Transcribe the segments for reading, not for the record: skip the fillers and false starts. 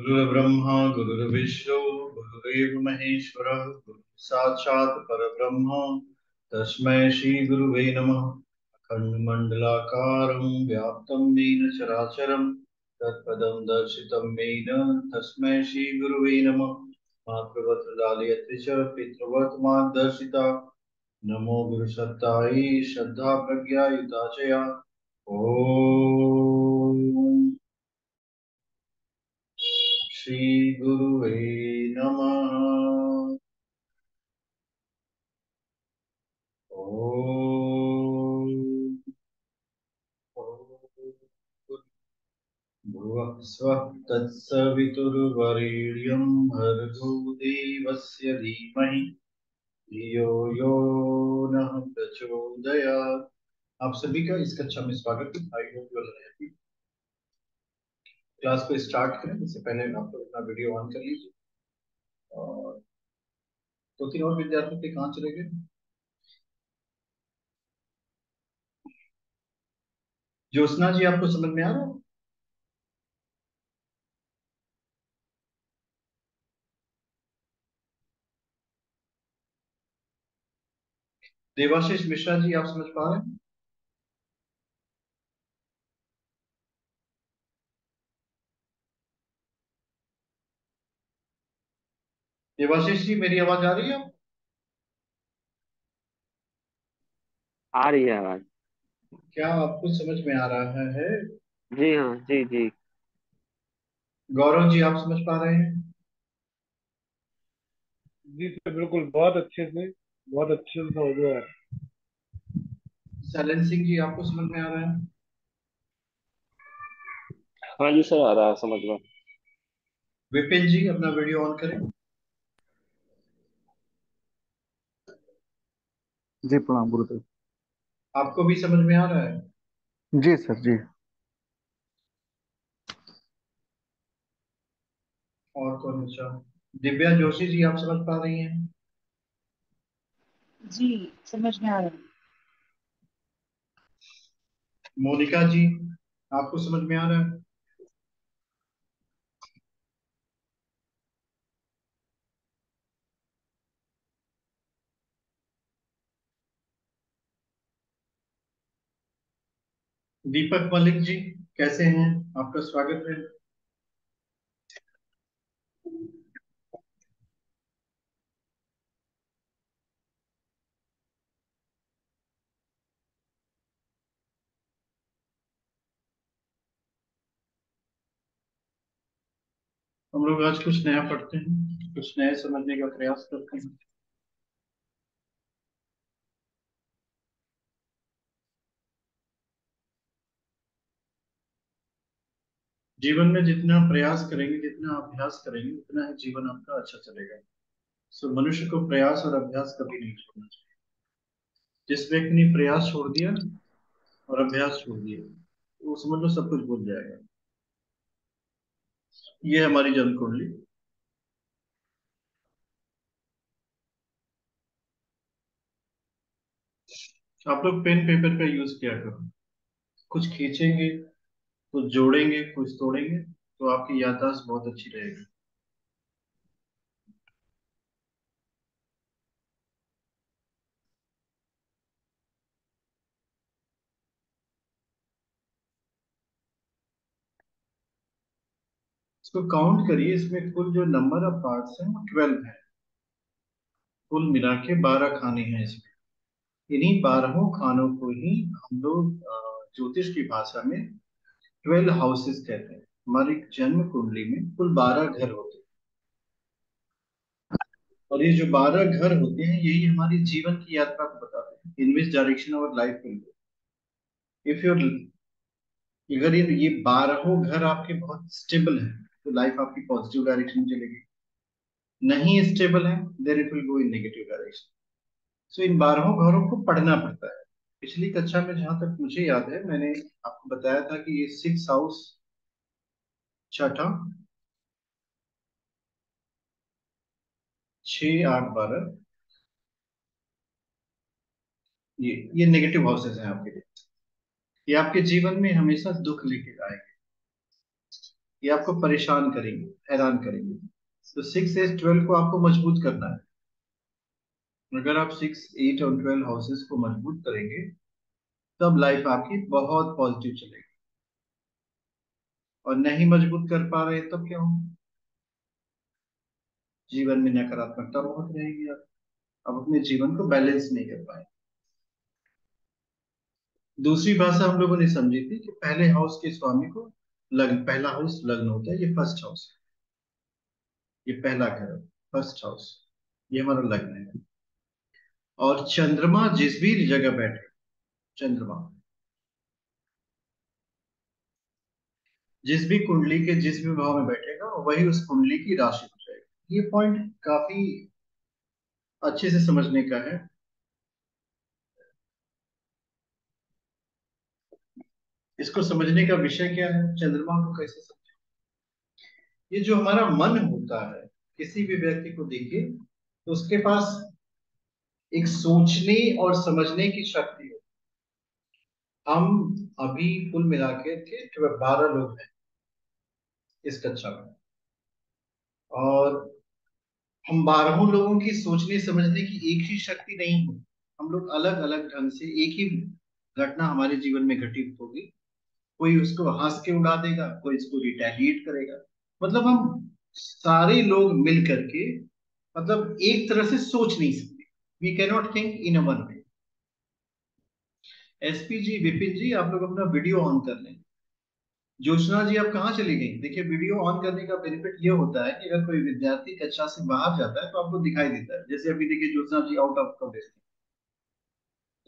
गुरुर्ब्रह्मा गुरुर्विष्णु गुरुरेव महेश्वरः गुरु साक्षात् परब्रह्म तस्मै श्री गुरुवे नमः। अखण्डमण्डलाकारं व्याप्तं येन चराचरं तत्पदं दर्शितं येन तस्मै श्री गुरुवे नमः। मातृवत् लालयते च पितृवत् मार्गदर्शिता नमो गुरुसत्तायै श्रद्धा प्रज्ञा युताचया। ओम श्री गुरुवे नमः। ओम भुवः स्वः तत्सवितुर्वरेण्यं भर्गो देवस्य धीमहि धियो यो नः प्रचोदयात्। आप सभी का इस कक्षा में स्वागत है। I hope you are happy. Class को स्टार्ट करें इससे पहले आप लोग अपना वीडियो ऑन कर लीजिए। और दो तीन और विद्यार्थी थे, कहाँ चले गए? ज्योत्सना जी, आपको समझ में आ रहा है? देवाशीष मिश्रा जी, आप समझ पा रहे हैं? देवाशीष जी, मेरी आवाज आ रही है? आ रही है आवाज। क्या आपको समझ में आ रहा है? जी हाँ, जी जी। गौरव जी, आप समझ पा रहे हैं? जी सर, बिल्कुल बहुत अच्छे से हो गया है। शैलेंद्र सिंह जी, आपको समझ में आ रहा है? हाँ जी सर, आ रहा है समझ में। विपिन जी, अपना वीडियो ऑन करें। जी प्रणाम गुरुदेव। आपको भी समझ में आ रहा है? जी सर जी। और कौन? अच्छा, दिव्या जोशी जी, आप समझ पा रही हैं? जी, समझ में आ रहा है। मोनिका जी, आपको समझ में आ रहा है? दीपक मलिक जी, कैसे हैं? आपका स्वागत है। हम लोग आज कुछ नया पढ़ते हैं, कुछ नया समझने का प्रयास करते हैं। जीवन में जितना प्रयास करेंगे, जितना अभ्यास करेंगे, उतना ही जीवन आपका अच्छा चलेगा। सो मनुष्य को प्रयास और अभ्यास कभी नहीं छोड़ना चाहिए। जिस व्यक्ति ने प्रयास छोड़ दिया और अभ्यास छोड़ दिया, वो समझ लो सब कुछ भूल जाएगा। ये है हमारी जन्म कुंडली। आप लोग पेन पेपर का यूज किया करो। कुछ खींचेंगे, कुछ जोड़ेंगे, कुछ तोड़ेंगे, तो आपकी याददाश्त बहुत अच्छी रहेगी। इसको काउंट करिए, इसमें कुल जो नंबर ऑफ पार्ट्स हैं वो 12 है। कुल मिला के 12 खाने हैं इसमें। इन्हीं 12 खानों को ही हम लोग ज्योतिष की भाषा में 12 हाउसेस कहते हैं। हमारी जन्म कुंडली में कुल 12 घर होते हैं। और ये जो 12 घर होते हैं, यही हमारी जीवन की यात्रा को बताते हैं। In which direction our life will go. If your अगर ये 12 घर आपके बहुत स्टेबल है, तो लाइफ आपकी पॉजिटिव डायरेक्शन में चलेगी। नहीं स्टेबल है, then it will go in negative direction. So इन 12 घरों को पढ़ना पड़ता है। पिछली कक्षा में जहां तक मुझे याद है, मैंने आपको बताया था कि ये 6 हाउस, छठा, 6, 8, 12, ये नेगेटिव हाउसेस हैं आपके लिए। ये आपके जीवन में हमेशा दुख लेके आएंगे। ये आपको परेशान करेंगे, हैरान करेंगे। तो 6 8 12 को आपको मजबूत करना है। अगर आप 6 8 और 12 हाउसेस को मजबूत करेंगे तब लाइफ आपकी बहुत पॉजिटिव चलेगी। और नहीं मजबूत कर पा रहे तब क्या होगा? जीवन में नकारात्मकता बहुत रहेगी। आप अपने जीवन को बैलेंस नहीं कर पाए। दूसरी भाषा हम लोगों ने समझी थी कि पहले हाउस के स्वामी को लग्न, पहला हाउस लग्न होता है, ये फर्स्ट हाउस है, ये पहला घर है, फर्स्ट हाउस, ये हमारा लग्न है। और चंद्रमा जिस भी जगह बैठे, चंद्रमा जिस भी कुंडली के जिस भी भाव में बैठेगा वही उस कुंडली की राशि हो जाएगी। ये पॉइंट काफी अच्छे से समझने का है। इसको समझने का विषय क्या है, चंद्रमा को कैसे समझे। ये जो हमारा मन होता है, किसी भी व्यक्ति को देखिए तो उसके पास एक सोचने और समझने की शक्ति है। हम अभी कुल मिला के 12 लोग हैं इस कक्षा में, और हम 12 लोगों की सोचने समझने की एक ही शक्ति नहीं है। हम लोग अलग अलग ढंग से, एक ही घटना हमारे जीवन में घटित होगी, कोई उसको हंस के उड़ा देगा, कोई इसको रिटेलिएट करेगा। मतलब हम सारे लोग मिल करके मतलब एक तरह से सोच नहीं सकते। We can not think in a one way. SP ji, Vipin ji, आप लोग अपना वीडियो ऑन कर लें। ज्योत्सना जी, आप कहाँ चली गई? देखिए, वीडियो ऑन करने का बेनिफिट ये होता है कि अगर कोई विद्यार्थी कक्षा से बाहर जाता है तो आपको दिखाई देता है। जैसे अभी देखिए, ज्योत्सना जी आउट ऑफ कवरेज,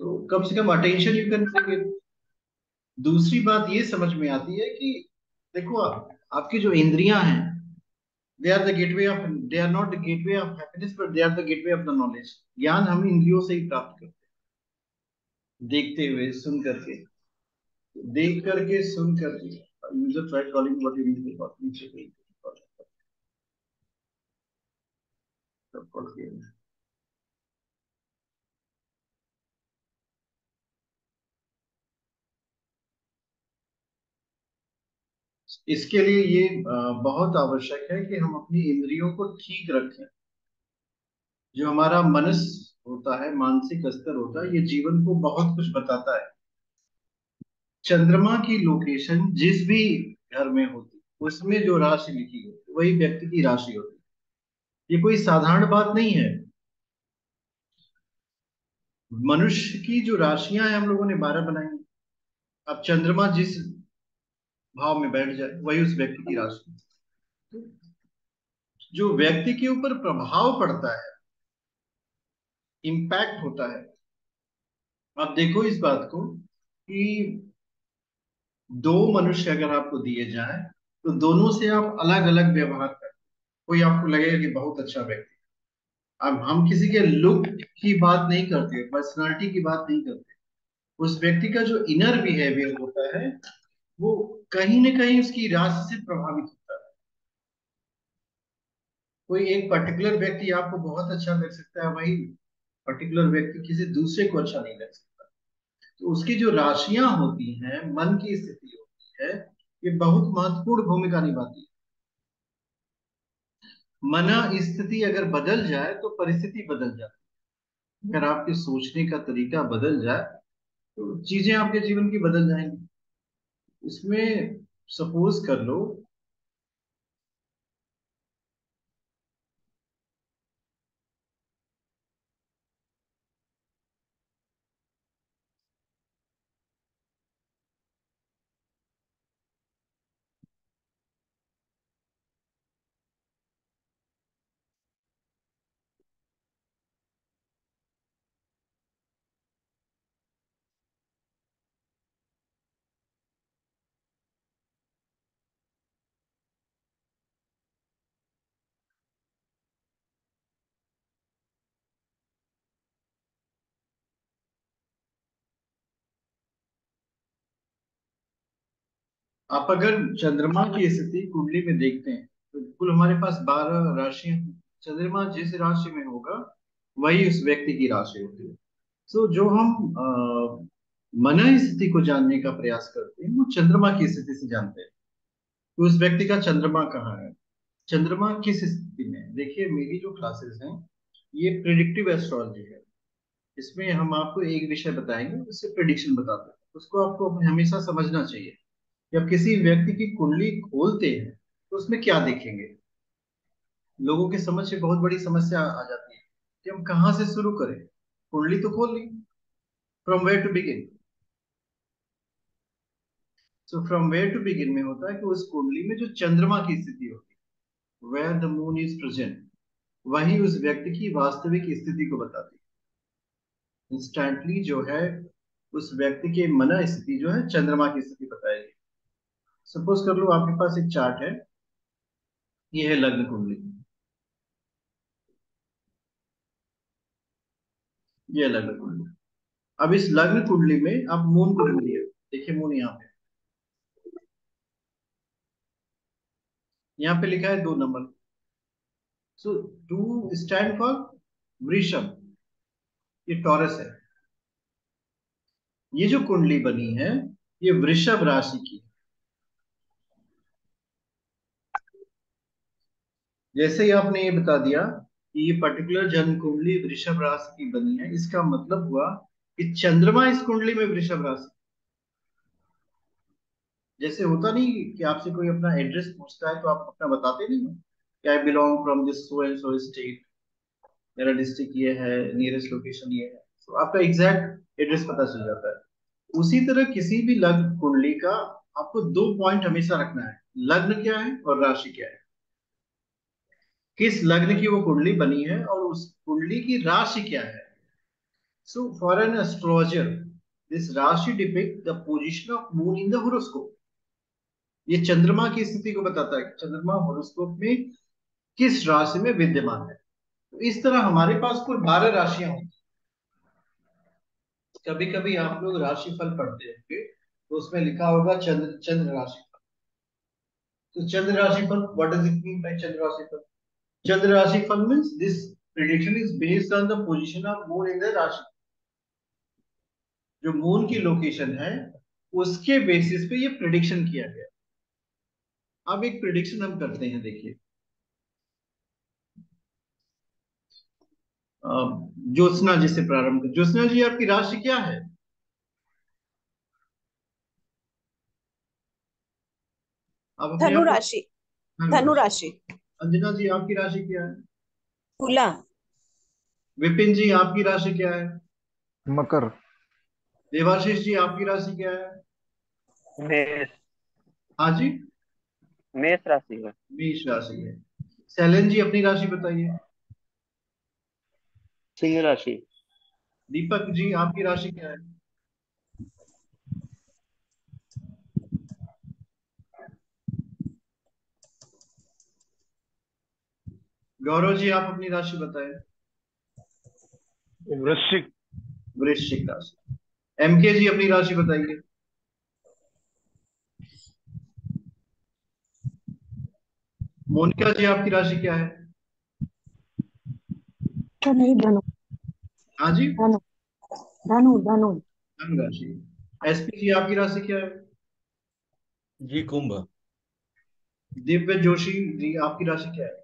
तो कम से कम अटेंशन यू कैन। दूसरी बात ये समझ में आती है कि देखो, आपकी जो इंद्रियां हैं, they are the gateway of, they are not the gateway of happiness, but they are the gateway of the knowledge. ज्ञान हम इंद्रियों से ही प्राप्त करते हैं, देखते हुए, सुन करके, देख करके, सुन करके। User try calling what you need to. इसके लिए ये बहुत आवश्यक है कि हम अपनी इंद्रियों को ठीक रखें। जो हमारा मनस होता है, मानसिक स्तर होता है, ये जीवन को बहुत कुछ बताता है। चंद्रमा की लोकेशन जिस भी घर में होती, उसमें जो राशि लिखी होती वही व्यक्ति की राशि होती। ये कोई साधारण बात नहीं है। मनुष्य की जो राशियां हैं हम लोगों ने 12 बनाई हैं। अब चंद्रमा जिस भाव में बैठ जाए वही उस व्यक्ति की राशि। जो व्यक्ति के ऊपर प्रभाव पड़ता है, इम्पैक्ट होता है। आप देखो इस बात को कि दो मनुष्य अगर आपको दिए जाए तो दोनों से आप अलग अलग व्यवहार करें, कोई आपको लगेगा कि बहुत अच्छा व्यक्ति। अब हम किसी के लुक की बात नहीं करते, पर्सनालिटी की बात नहीं करते। उस व्यक्ति का जो इनर बिहेवियर होता है वो कहीं ना कहीं उसकी राशि से प्रभावित होता है। कोई एक पर्टिकुलर व्यक्ति आपको बहुत अच्छा लग सकता है, वही पर्टिकुलर व्यक्ति किसी दूसरे को अच्छा नहीं लग सकता। तो उसकी जो राशियां होती हैं, मन की स्थिति होती है, ये बहुत महत्वपूर्ण भूमिका निभाती है। मना स्थिति अगर बदल जाए तो परिस्थिति बदल जाती है। अगर आपके सोचने का तरीका बदल जाए तो चीजें आपके जीवन की बदल जाएंगी। इसमें सपोज कर लो, आप अगर चंद्रमा की स्थिति कुंडली में देखते हैं तो कुल हमारे पास 12 राशियां हैं। चंद्रमा जिस राशि में होगा वही उस व्यक्ति की राशि होती है। तो जो हम मन स्थिति को जानने का प्रयास करते हैं वो चंद्रमा की स्थिति से जानते हैं। कि उस व्यक्ति का चंद्रमा कहाँ है, चंद्रमा किस स्थिति में है। देखिए मेरी जो क्लासेस हैं ये प्रिडिक्टिव एस्ट्रोलॉजी है। इसमें हम आपको एक विषय बताएंगे, उससे प्रिडिक्शन बताते हैं। उसको आपको हमेशा समझना चाहिए कि आप किसी व्यक्ति की कुंडली खोलते हैं तो उसमें क्या देखेंगे। लोगों के समझ से बहुत बड़ी समस्या आ जाती है कि हम कहाँ से शुरू करें। कुंडली तो खोल ली, from where to begin. So from where to begin में होता है कि उस कुंडली में जो चंद्रमा की स्थिति होती है, where the moon is present, वही उस व्यक्ति की वास्तविक स्थिति को बताती है। इंस्टेंटली जो है उस व्यक्ति के मन स्थिति जो है चंद्रमा की स्थिति बताएगी। सपोज कर लो आपके पास एक चार्ट है, ये है लग्न कुंडली, ये है लग्न कुंडली। अब इस लग्न कुंडली में आप मून को ढूंढिए। देखिए मून यहाँ पे, यहाँ पे लिखा है 2 नंबर। सो 2 स्टैंड फॉर वृषभ, ये टॉरस है। ये जो कुंडली बनी है ये वृषभ राशि की है। जैसे ही आपने ये बता दिया कि ये पर्टिकुलर जन्म कुंडली वृषभ राशि की बनी है, इसका मतलब हुआ कि चंद्रमा इस कुंडली में वृषभ राशि। जैसे होता नहीं कि आपसे कोई अपना एड्रेस पूछता है तो आप अपना बताते नहीं हो कि I belong from this so and so state, मेरा डिस्ट्रिक्ट ये है, नियरेस्ट लोकेशन ये है, तो आपका एग्जैक्ट एड्रेस पता चल जाता है। उसी तरह किसी भी लग्न कुंडली का आपको 2 पॉइंट हमेशा रखना है, लग्न क्या है और राशि क्या है। किस लग्न की वो कुंडली बनी है और उस कुंडली की राशि क्या है। So for an astrologer this rashi depict the position of moon in the horoscope. ये चंद्रमा की स्थिति को बताता है कि चंद्रमा होरोस्कोप में किस राशि में विद्यमान है। तो इस तरह हमारे पास कुल 12 राशियां होती हैं। कभी कभी आप लोग राशिफल पढ़ते होंगे तो उसमें लिखा होगा चंद्र चंद्र राशिफल। तो चंद्र राशिफल, what does it mean by chandra rashiphal? Chandra rashiphal means this prediction is based on the position of moon in the rashi. जो मून की लोकेशन है उसके बेसिस पे ये प्रिडिक्शन किया गया। अब एक प्रिडिक्शन हम करते हैं, देखिए ज्योत्सना जी से प्रारंभ कर। ज्योत्सना जी आपकी राशि क्या है? आप अपने धनु आप को। राशि। धनु धनु राशि। राशि। अंजना जी आपकी राशि क्या है? तुला। विपिन जी आपकी राशि क्या है? मकर। देवाशीष जी आपकी राशि क्या है? मेष। हाँ जी, मेष राशि है। मेष राशि है। शैलेन जी अपनी राशि बताइए। सिंह राशि। दीपक जी आपकी राशि क्या है? गौरव जी आप अपनी राशि बताएं। वृश्चिक। वृश्चिक राशि। एमके जी अपनी राशि बताइए। मोनिका जी आपकी राशि क्या है? तो नहीं, धनु। हाँ जी, धनु। धनु धनु। धनु राशि। एसपी जी आपकी राशि क्या है? जी कुंभ। दिव्य जोशी जी आपकी राशि क्या है?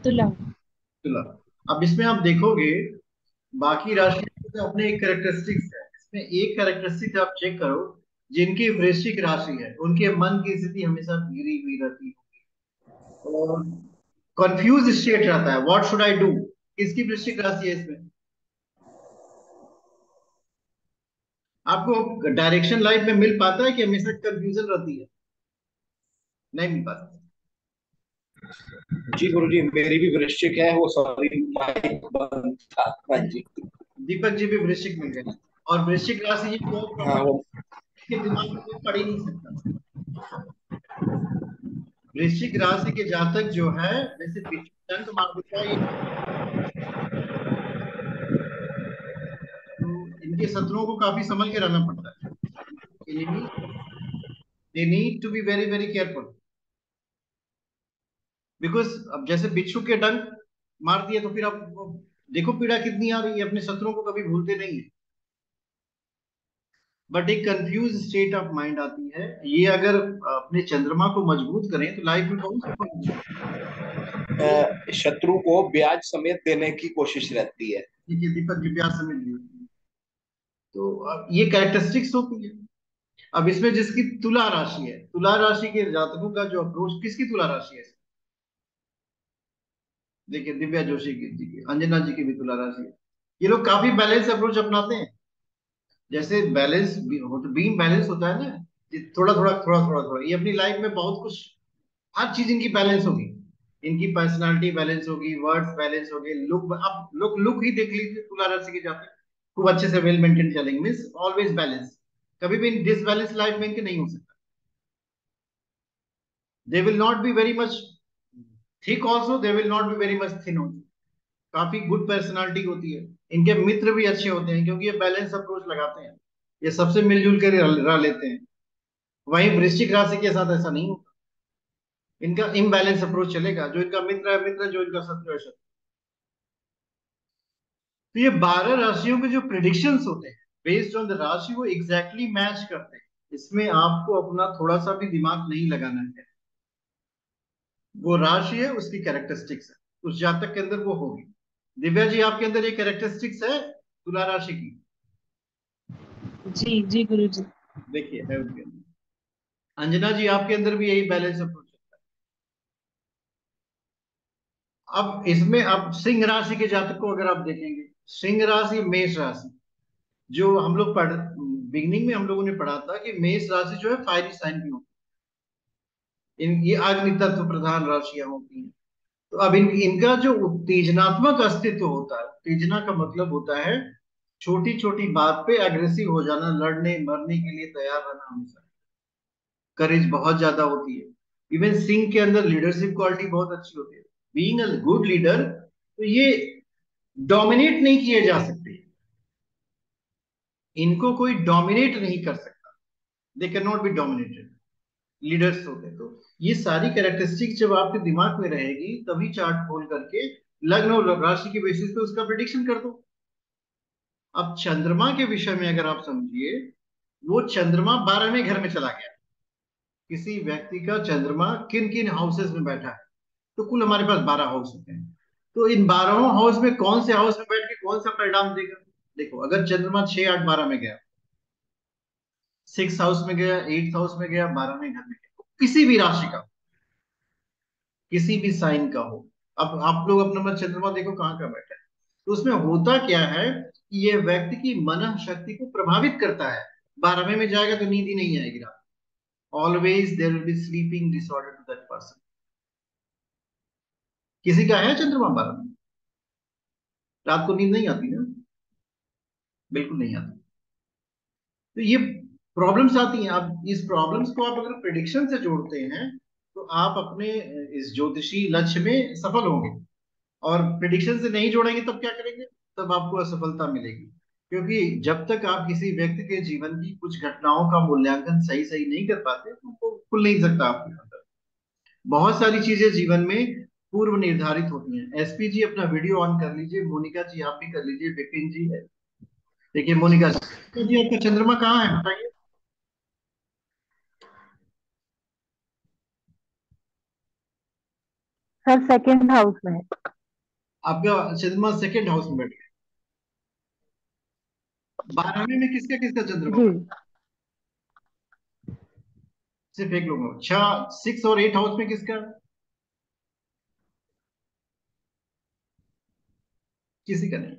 तुला। तुला। अब इसमें आप देखोगे बाकी राशियों के अपने एक कैरेक्टरिस्टिक्स है, इसमें एक कैरेक्टरिस्टिक आप चेक करो, जिनकी वृश्चिक राशि है उनके मन की स्थिति हमेशा गिरी हुई रहती है और कंफ्यूज स्टेट रहता है, व्हाट शुड आई डू। किसकी वृश्चिक राशि है इसमें? आपको डायरेक्शन लाइफ में मिल पाता है कि हमेशा कंफ्यूजन रहती है? नहीं मिल पाता। जी गुरुजी, मेरी भी वृश्चिक है। वो सॉरी माइक बंद था। हाँ जी। दीपक जी भी वृश्चिक में गए और वृश्चिक राशि जी को हाँ वो के दिमाग में कोई पढ़ ही नहीं सकता। वृश्चिक राशि के जातक जो है जैसे विचलन मार देता है, तो इनके शत्रुओं को काफी संभल के रहना पड़ता है। Enemy, they need to be very very careful, because अब जैसे बिच्छू के डंक मार दिया तो फिर आप देखो पीड़ा कितनी आ रही है, अपने शत्रुओं को कभी भूलते नहीं है। बट एक कंफ्यूज स्टेट ऑफ माइंड आती है। ये अगर अपने चंद्रमा को मजबूत करें तो लाइफ में बहुत सफल होंगे। शत्रु को ब्याज समेत देने की कोशिश रहती है। ठीक है, दीपक जी प्यार समझ लीजिए। तो अब ये कैरेक्टरिस्टिक्स होती है। अब इसमें जिसकी तुला राशि है, तुला राशि के जातकों का जो अप्रोच, किसकी तुला राशि है? देखिए दिव्या जोशी जी की, अंजना जी की भी तुला राशि है। ये लोग काफी बैलेंस अप्रोच अपनाते हैं। जैसे बैलेंस बीम बैलेंस होता है ना, ये थोड़ा थोड़ा थोड़ा थोड़ा थोड़ा, ये अपनी लाइफ में बहुत कुछ, हर चीज इनकी बैलेंस होगी। इनकी पर्सनालिटी बैलेंस होगी, वर्ड्स बैलेंस होंगे, लुक, अब लुक ही देख लीजिए तुला राशि के जाते हैं, खूब अच्छे से वेल मेंटेन चलेंगे, मीन्स ऑलवेज बैलेंस। कभी भी डिसबैलेंस लाइफ में इनके नहीं हो सकता। They will not be very much thick also, they will not be very much thin also. काफी गुड पर्सनालिटी होती है। इनके मित्र भी अच्छे होते हैं क्योंकि ये बैलेंस अप्रोच लगाते हैं। ये सबसे मिलजुल कर रह लेते हैं। वहीं वृश्चिक राशि के साथ ऐसा नहीं होता। इनका इम्बैलेंस अप्रोच चलेगा, जो इनका मित्र है मित्र, जो इनका शत्रु है शत्रु। तो ये 12 राशियों के जो प्रिडिक्शंस होते हैं बेस्ड ऑन द राशि, वो एग्जैक्टली मैच करते हैं। इसमें आपको अपना थोड़ा सा भी दिमाग नहीं लगाना है। वो राशि है, उसकी कैरेक्टरिस्टिक्स है, उस जातक के अंदर वो होगी। दिव्या जी आपके अंदर ये कैरेक्टरिस्टिक्स है तुला राशि की? जी जी गुरु जी। देखिए है उनके अंदर। अंजना जी आपके अंदर भी यही बैलेंस अप्रोच है। अब इसमें अब सिंह राशि के जातक को अगर आप देखेंगे, सिंह राशि मेष राशि, जो हम लोग पढ़ बिगनिंग में हम लोगों ने पढ़ा था कि मेष राशि जो है फायरी साइन की होती है, ये अग्नि तत्व प्रधान राशियां होती हैं। तो अब इनका जो उत्तेजनात्मक अस्तित्व होता है, उत्तेजना का मतलब होता है छोटी छोटी बात पे अग्रेसिव हो जाना, लड़ने मरने के लिए तैयार रहना हमेशा। करेज बहुत ज्यादा होती है। इवन सिंह के अंदर लीडरशिप क्वालिटी बहुत अच्छी होती है। बीइंग अ गुड लीडर, तो ये डोमिनेट नहीं किए जा सकते, इनको कोई डोमिनेट नहीं कर सकता। They can not be dominated, leaders होते हैं। तो ये सारी कैरेक्टरिस्टिक जब आपके दिमाग में रहेगी, तभी चार्ट खोल करके लग्न और राशि के बेसिस पे उसका प्रिडिक्शन कर दो। अब चंद्रमा के विषय में अगर आप समझिए, वो चंद्रमा 12वें घर में चला गया। किसी व्यक्ति का चंद्रमा किन किन हाउसेस में बैठा है, तो कुल हमारे पास 12 हाउस होते हैं। तो इन 12 हाउस में कौन से हाउस में बैठ के कौन सा परिणाम देगा? देखो, अगर चंद्रमा 6 8 12 में गया, 6 हाउस में गया, 8 हाउस में गया, 12वें घर में गया, तो किसी भी राशि का, किसी भी साइन का हो। अब आप लोग अपना चंद्रमा देखो कहाँ का बैठा है। तो उसमें होता क्या है कि ये व्यक्ति की मनन शक्ति को प्रभावित करता है। 12वें में जाएगा तो नींद ही नहीं आएगी रात। Always there will be sleeping disorder to that person. किसी का है चंद्रमा 12 में, रात को नींद नहीं आती ना, बिल्कुल नहीं आती। तो ये प्रॉब्लम्स आती हैं। अब इस प्रॉब्लम्स को आप अगर प्रिडिक्शन से जोड़ते हैं, तो आप अपने इस ज्योतिषी लक्ष्य में सफल होंगे। और प्रिडिक्शन से नहीं जोड़ेंगे तब क्या करेंगे? तब आपको असफलता मिलेगी। क्योंकि जब तक आप किसी व्यक्ति के जीवन की कुछ घटनाओं का मूल्यांकन सही सही नहीं कर पाते, तो वो खुल नहीं सकता आपके अंदर। बहुत सारी चीजें जीवन में पूर्व निर्धारित होती हैं। एसपी जी अपना वीडियो ऑन कर लीजिए, मोनिका जी आप भी कर लीजिए, विपिन जी है। देखिए मोनिका जी आपका चंद्रमा कहाँ है बताइए? सर सेकंड हाउस में है। आपका चंद्रमा सेकंड हाउस में बैठ गया। 12वें में किसका किसका चंद्रमा जी। बैठा? सिर्फ एक लोग। अच्छा, 6 और 8 हाउस में किसका? किसी का नहीं।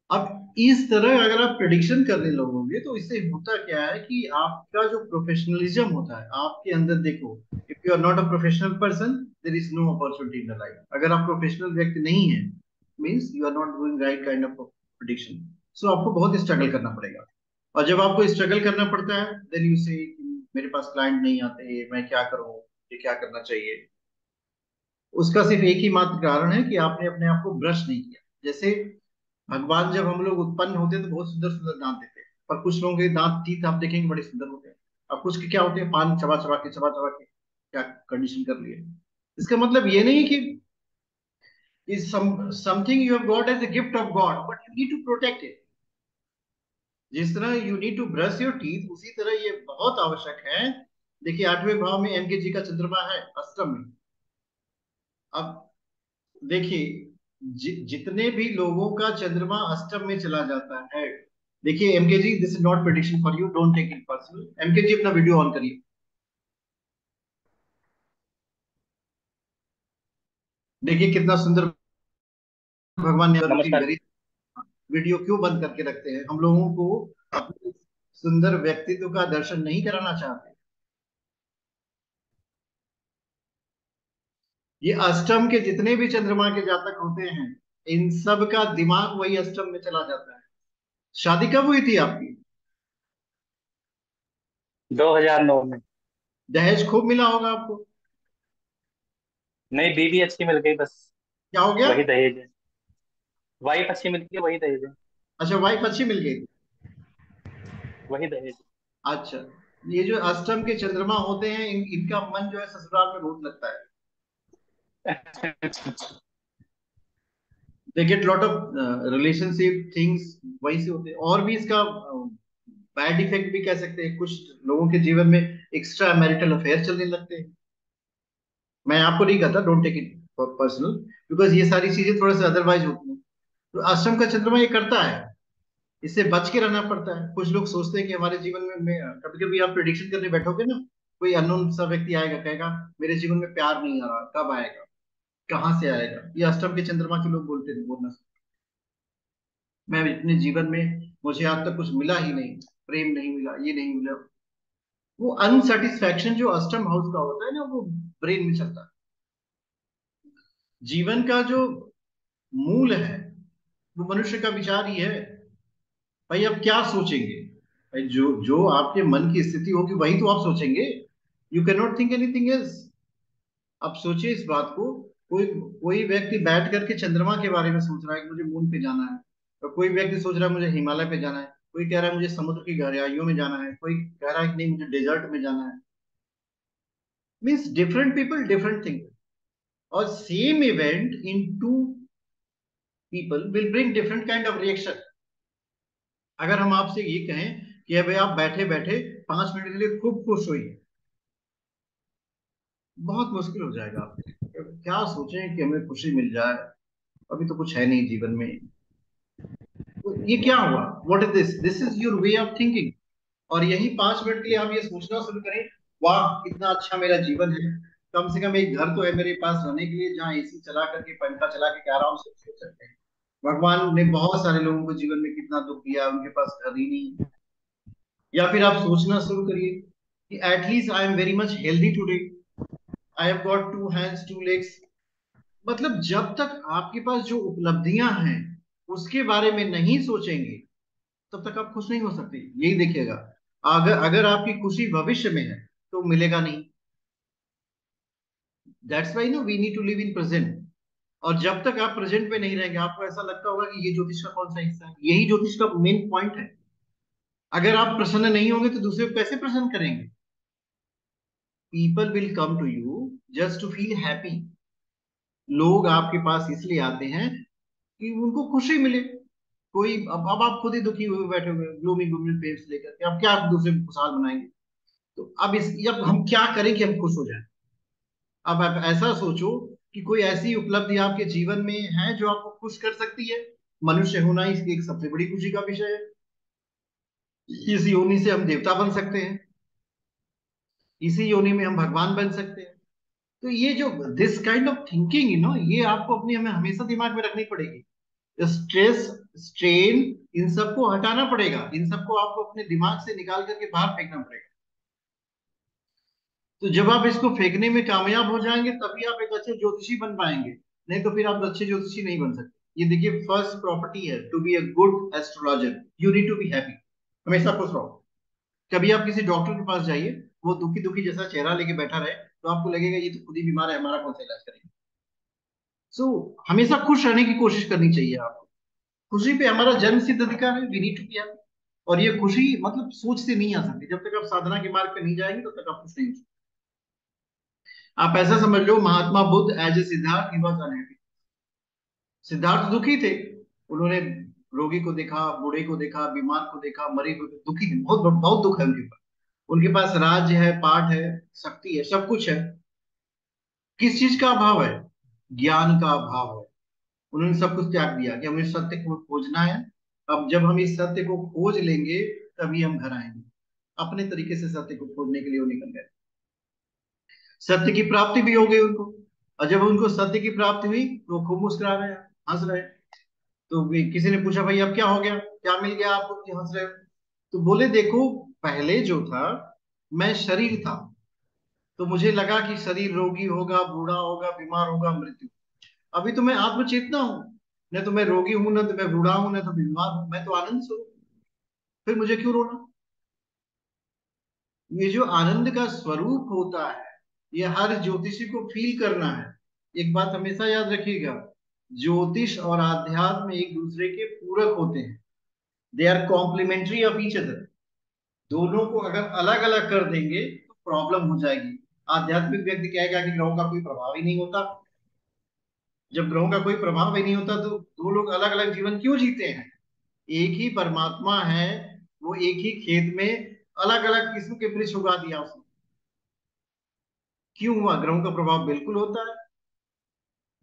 अब इस तरह अगर आप प्रिडिक्शन करने लगोगे, तो इससे होता क्या है कि आपका जो प्रोफेशनलिज्म होता है आपके अंदर, देखो, if you are not a professional person, there is no opportunity in the life. अगर आप प्रोफेशनल व्यक्ति नहीं है, means you are not doing right kind of prediction. So आपको बहुत स्ट्रगल करना पड़ेगा। और जब आपको स्ट्रगल करना पड़ता है, देन यू से मेरे पास क्लाइंट नहीं आते, मैं क्या करूं, ये क्या करना चाहिए। उसका सिर्फ एक ही मात्र कारण है कि आपने अपने आप को ब्रश नहीं किया। जैसे भगवान जब हम लोग उत्पन्न होते हैं तो बहुत सुंदर सुंदर दांत देते हैं, और कुछ लोगों के दांत टीथ आप देखेंगे बड़े सुंदर होते हैं। और कुछ के क्या होते हैं, पान चबा चबा के क्या कंडीशन कर लिए। इसका मतलब ये नहीं कि is something you have got as a gift of God, but you need to protect it. जिस तरह you need to brush your teeth, उसी तरह ये बहुत आवश्यक है। देखिए 8वें भाव में एम के जी का चंद्रमा है अष्टम में। अब देखिए जितने भी लोगों का चंद्रमा अष्टम में चला जाता है, देखिए MK ji, this is not prediction for you, don't take it personal. MK ji अपना वीडियो ऑन करिए। देखिए कितना सुंदर भगवान ने रूटीन नमस्कार। करी। वीडियो क्यों बंद करके रखते हैं? हम लोगों को अपने सुंदर व्यक्तित्व का दर्शन नहीं कराना चाहते। ये अष्टम के जितने भी चंद्रमा के जातक होते हैं, इन सब का दिमाग वही अष्टम में चला जाता है। शादी कब हुई थी आपकी? 2009 में। दहेज खूब मिला होगा आपको। नहीं, बीवी अच्छी मिल गई बस। क्या हो गया? वही दहेज है। वाइफ अच्छी मिल गई, वही दहेज है। अच्छा, वाइफ अच्छी मिल गई। वही दहेज अच्छा, ये जो अष्टम के चंद्रमा होते हैं, इनका मन जो है ससुराल में बहुत लगता है। है। They get lot of relationship things, वही से होते हैं। और भी इसका बैड इफेक्ट भी कह सकते हैं, कुछ लोगों के जीवन में एक्स्ट्रा मैरिटल अफेयर चलने लगते हैं। मैं आपको नहीं कहता, don't take it personal, because ये सारी चीजें थोड़ा सा अदरवाइज होती हैं। तो अष्टम का चंद्रमा ये करता है, इससे बच के रहना पड़ता है। कुछ लोग सोचते हैं कि हमारे जीवन में कभी कभी आप प्रिडिक्शन करने बैठोगे ना, कोई अननोन सा व्यक्ति आएगा, कहेगा मेरे जीवन में प्यार नहीं आ रहा, कब आएगा, कहाँ से आएगा? ये अष्टम के चंद्रमा के लोग बोलते थे, बोलना मैं अपने जीवन में, मुझे आज तक कुछ मिला ही नहीं, प्रेम नहीं मिला, ये नहीं मिला। वो अनसेटिस्फैक्शन जो अष्टम हाउस का होता है ना, वो ब्रेन में चलता है। जीवन का जो मूल है वो मनुष्य का विचार ही है। भाई अब क्या सोचेंगे? भाई जो जो आपके मन की स्थिति होगी वही तो आप सोचेंगे। You can not think anything else. आप सोचिए इस बात को। कोई कोई व्यक्ति बैठ करके चंद्रमा के बारे में सोच रहा है कि मुझे मून पे जाना है, और कोई व्यक्ति सोच रहा है मुझे हिमालय पे जाना है, कोई कह रहा है मुझे समुद्र की गहराइयों में जाना है, कोई कह रहा है कि नहीं मुझे डेजर्ट में जाना है। Means different people different thing. और same event in two people will bring different kind of reaction. अगर हम आपसे ये कहें कि अभी आप बैठे बैठे 5 मिनट के लिए खूब खुश होइए, बहुत मुश्किल हो जाएगा आपके लिए। क्या सोचें कि हमें खुशी मिल जाए, अभी तो कुछ है नहीं जीवन में। तो ये क्या हुआ? What is this? This is your way of thinking. और यही 5 मिनट के लिए आप ये सोचना शुरू करें, वाह कितना अच्छा मेरा जीवन है, कम से कम एक घर तो है मेरे पास रहने के लिए, जहाँ एसी चला करके, पंखा चला के आराम से सो सकते हैं। भगवान ने बहुत सारे लोगों को जीवन में कितना दुख दिया, उनके पास घर ही नहीं। या फिर आप सोचना शुरू करिए कि at least I am very much healthy today, I have got 2 hands 2 legs. मतलब जब तक आपके पास जो उपलब्धियां हैं उसके बारे में नहीं सोचेंगे, तब तक आप खुश नहीं हो सकते। यही देखिएगा, अगर अगर आपकी खुशी भविष्य में है तो मिलेगा नहीं। That's why no we need to live in present. और जब तक आप प्रेजेंट में नहीं रहेंगे, आपको ऐसा लगता होगा कि ये ज्योतिष का कौन सा हिस्सा है। यही ज्योतिष का मेन पॉइंट है। अगर आप प्रसन्न नहीं होंगे तो दूसरे को कैसे प्रसन्न करेंगे? People will come to you just to feel happy. लोग आपके पास इसलिए आते हैं कि उनको खुशी मिले। कोई अब आप खुद ही दुखी हुए बैठे हुए, ग्लूमी ग्लूमी फेस लेकर के, अब क्या आप दूसरे को खुशहाल बनाएंगे? तो अब हम क्या करें कि हम खुश हो जाएं? अब आप ऐसा सोचो कि कोई ऐसी उपलब्धि आपके जीवन में है जो आपको खुश कर सकती है। मनुष्य होना इसकी एक सबसे बड़ी खुशी का विषय है। इस योनि से हम देवता बन सकते हैं, इसी योनि में हम भगवान बन सकते हैं। तो ये जो दिस काइंड ऑफ थिंकिंग ये आपको अपनी हमें हमेशा दिमाग में रखनी पड़ेगी। स्ट्रेस, स्ट्रेन, इन सबको हटाना पड़ेगा। इन सबको आपको अपने दिमाग से निकाल करके बाहर फेंकना पड़ेगा। तो जब आप इसको फेंकने में कामयाब हो जाएंगे तभी आप एक अच्छे ज्योतिषी बन पाएंगे, नहीं तो फिर आप अच्छे ज्योतिषी नहीं बन सकते। ये देखिए फर्स्ट प्रॉपर्टी है to be a good astrologer, you need to be happy. हमेशा खुश रहो। कभी आप किसी डॉक्टर के पास जाइए, वो दुखी दुखी जैसा चेहरा लेके बैठा रहे, तो आपको लगेगा ये तो खुद ही बीमार है, हमारा कौन सा इलाज करेंगे। सो हमेशा खुश रहने की कोशिश करनी चाहिए आपको। खुशी पे हमारा जन्म सिद्ध अधिकार है, we need to be happy. और ये खुशी मतलब सोच से नहीं आ सकती। जब तक आप साधना के मार्ग पे नहीं जाएंगे तब तक आप खुश नहीं हो सकते। आप ऐसा समझ लो, Mahatma Buddha as a Siddharth he was unhappy. Siddharth दुखी थे, उन्होंने रोगी को देखा, बूढ़े को देखा, बीमार को देखा, मरीज को, दुखी है, बहुत बहुत दुख है उनके पास। उनके पास राज्य है, पाठ है, शक्ति है, सब कुछ है। किस चीज का अभाव है? ज्ञान का अभाव है। उन्होंने सब कुछ त्याग दिया कि हमें सत्य को खोजना है। अब जब हम इस सत्य को खोज लेंगे तभी हम घर आएंगे। अपने तरीके से सत्य को खोजने के लिए वो निकल गए। सत्य की प्राप्ति भी हो गई उनको। और जब उनको सत्य की प्राप्ति हुई तो वो खूब मुस्कुरा रहे हैं, हंस रहे हैं। तो किसी ने पूछा, भाई अब क्या हो गया, क्या मिल गया आपको कि हंस रहे हो? तो बोले, देखो, पहले जो था मैं शरीर था, तो मुझे लगा कि शरीर रोगी होगा, बूढ़ा होगा, बीमार होगा, मृत्यु। अभी तो मैं आत्मचेतना हूं। न तो मैं रोगी हूं, न तो मैं बूढ़ा हूं, न तो बीमार हूं, मैं तो आनंद स्वरूप हूं। फिर मुझे क्यों रोना? ये जो आनंद का स्वरूप होता है, ये हर ज्योतिषी को फील करना है। एक बात हमेशा याद रखिएगा, ज्योतिष और आध्यात्म एक दूसरे के पूरक होते हैं। They are complementary of each other. दोनों को अगर अलग अलग कर देंगे तो प्रॉब्लम हो जाएगी। आध्यात्मिक व्यक्ति कहेगा कि ग्रहों का कोई प्रभाव ही नहीं होता। जब ग्रहों का कोई प्रभाव ही नहीं होता तो दो लोग अलग अलग जीवन क्यों जीते हैं? एक ही परमात्मा है, वो एक ही खेत में अलग अलग किस्म के वृक्ष उगा दिया उसने। क्यों हुआ? ग्रहों का प्रभाव बिल्कुल होता है।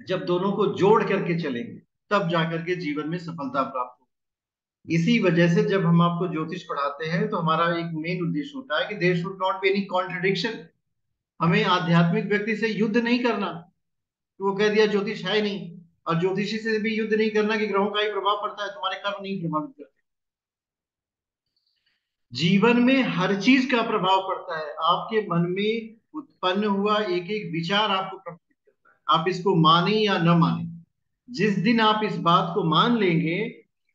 जब दोनों को जोड़ करके चलेंगे तब जाकर के जीवन में सफलता प्राप्त हो। इसी वजह से जब हम आपको ज्योतिष पढ़ाते हैं तो हमारा एक मेन उद्देश्य होता है कि there should not be any contradiction. हमें आध्यात्मिक व्यक्ति से युद्ध नहीं करना कि वो कह दिया ज्योतिष है ही नहीं, और ज्योतिषी से भी युद्ध नहीं करना कि ग्रहों का ही प्रभाव पड़ता है, तुम्हारे कर्म नहीं प्रभावित करते। जीवन में हर चीज का प्रभाव पड़ता है। आपके मन में उत्पन्न हुआ एक एक विचार आपको प्रभावित करता है, आप इसको माने या न माने। जिस दिन आप इस बात को मान लेंगे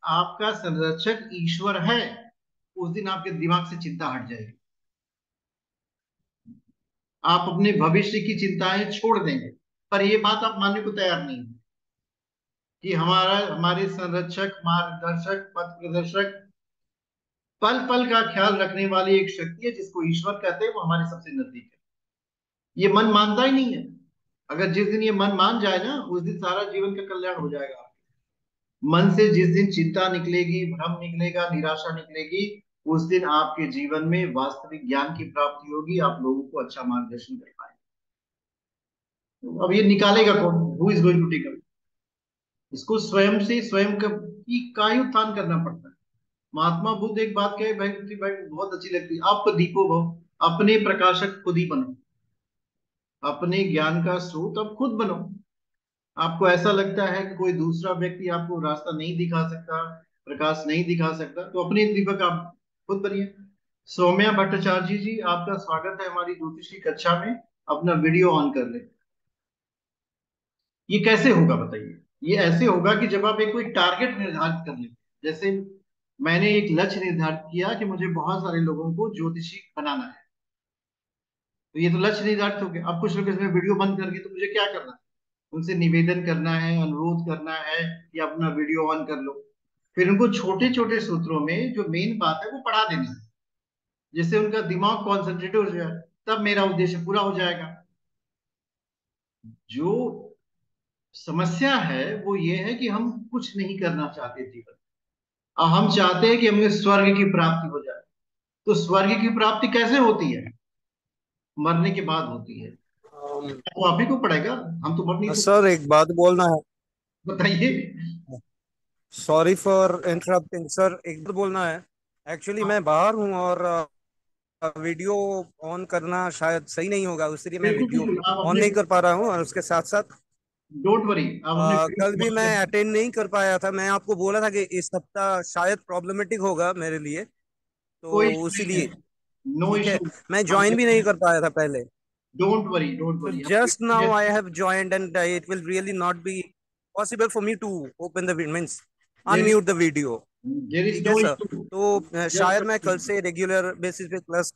आपका संरक्षक ईश्वर है, उस दिन आपके दिमाग से चिंता हट जाएगी। आप अपने भविष्य की चिंताएं छोड़ देंगे। पर यह बात आप मानने को तैयार नहीं है कि हमारे संरक्षक, मार्गदर्शक, पथ प्रदर्शक, पल पल का ख्याल रखने वाली एक शक्ति है जिसको ईश्वर कहते हैं, वो हमारे सबसे नजदीक है। ये मन मानता ही नहीं है। अगर जिस दिन ये मन मान जाए ना, उस दिन सारा जीवन का कल्याण हो जाएगा। मन से जिस दिन चिंता निकलेगी, भ्रम निकलेगा, निराशा निकलेगी, उस दिन आपके जीवन में वास्तविक ज्ञान की प्राप्ति होगी। आप लोगों को अच्छा मार्गदर्शन कर पाएंगे। तो अब ये निकालेगा कौन? Who is going to take up? इसको स्वयं से, स्वयं का ही उत्थान करना पड़ता है। महात्मा बुद्ध एक बात कहे, भाई भाई बहुत अच्छी लगती है, आप दीपो भव, अपने प्रकाशक खुद ही बनो। अपने ज्ञान का स्रोत अब खुद बनो। आपको ऐसा लगता है कि कोई दूसरा व्यक्ति आपको रास्ता नहीं दिखा सकता, प्रकाश नहीं दिखा सकता, तो अपने दीपक आप खुद बनिए। सौम्या भट्टाचार्य जी, आपका स्वागत है हमारी ज्योतिष की कक्षा में। अपना वीडियो ऑन कर ले। ये कैसे होगा बताइए? ये ऐसे होगा कि जब आप एक कोई टारगेट निर्धारित कर लें। जैसे मैंने एक लक्ष्य निर्धारित किया कि मुझे बहुत सारे लोगों को ज्योतिषी बनाना है, तो ये तो लक्ष्य निर्धारित हो गया। अब कुछ लोग इसमें वीडियो बंद कर दिए, तो मुझे क्या करना है? उनसे निवेदन करना है, अनुरोध करना है कि अपना वीडियो ऑन कर लो। फिर उनको छोटे छोटे सूत्रों में जो मेन बात है वो पढ़ा देना है, जिससे उनका दिमाग कॉन्सेंट्रेट हो जाए। तब मेरा उद्देश्य पूरा हो जाएगा। जो समस्या है वो ये है कि हम कुछ नहीं करना चाहते जीवन। अब हम चाहते हैं कि हमें स्वर्ग की प्राप्ति हो जाए। तो स्वर्ग की प्राप्ति कैसे होती है? मरने के बाद होती है। तो आप ही को पड़ेगा, हम तो मर नहीं सकते। सर एक बात बोलना है। बताइए। सॉरी फॉर इंटरप्टिंग सर, एक बात बोलना है। एक्चुअली मैं बाहर हूँ और वीडियो ऑन करना शायद सही नहीं होगा, इसलिए मैं बिल्कुल वीडियो बिल्कुल, आप ऑन अपने, नहीं कर पा रहा हूँ। और उसके साथ साथ डोंट वरी, आप अपने कल भी मैं वीडियो। अटेंड नहीं कर पाया था। मैं आपको बोला था कि इस सप्ताह शायद प्रॉब्लमेटिक होगा मेरे लिए, कोई तो इशू नहीं इसीलिए। है, नो ठीक है, इशू। मैं ज्वाइन भी नहीं कर पाया था पहले। Don't worry, don't So worry, हम just now I जैसे, have joined and it will really not be possible for me to open the means there is unmute the video. There is ठीक है नो सर, इशू। तो शायद मैं just, कल से regular basis पे class.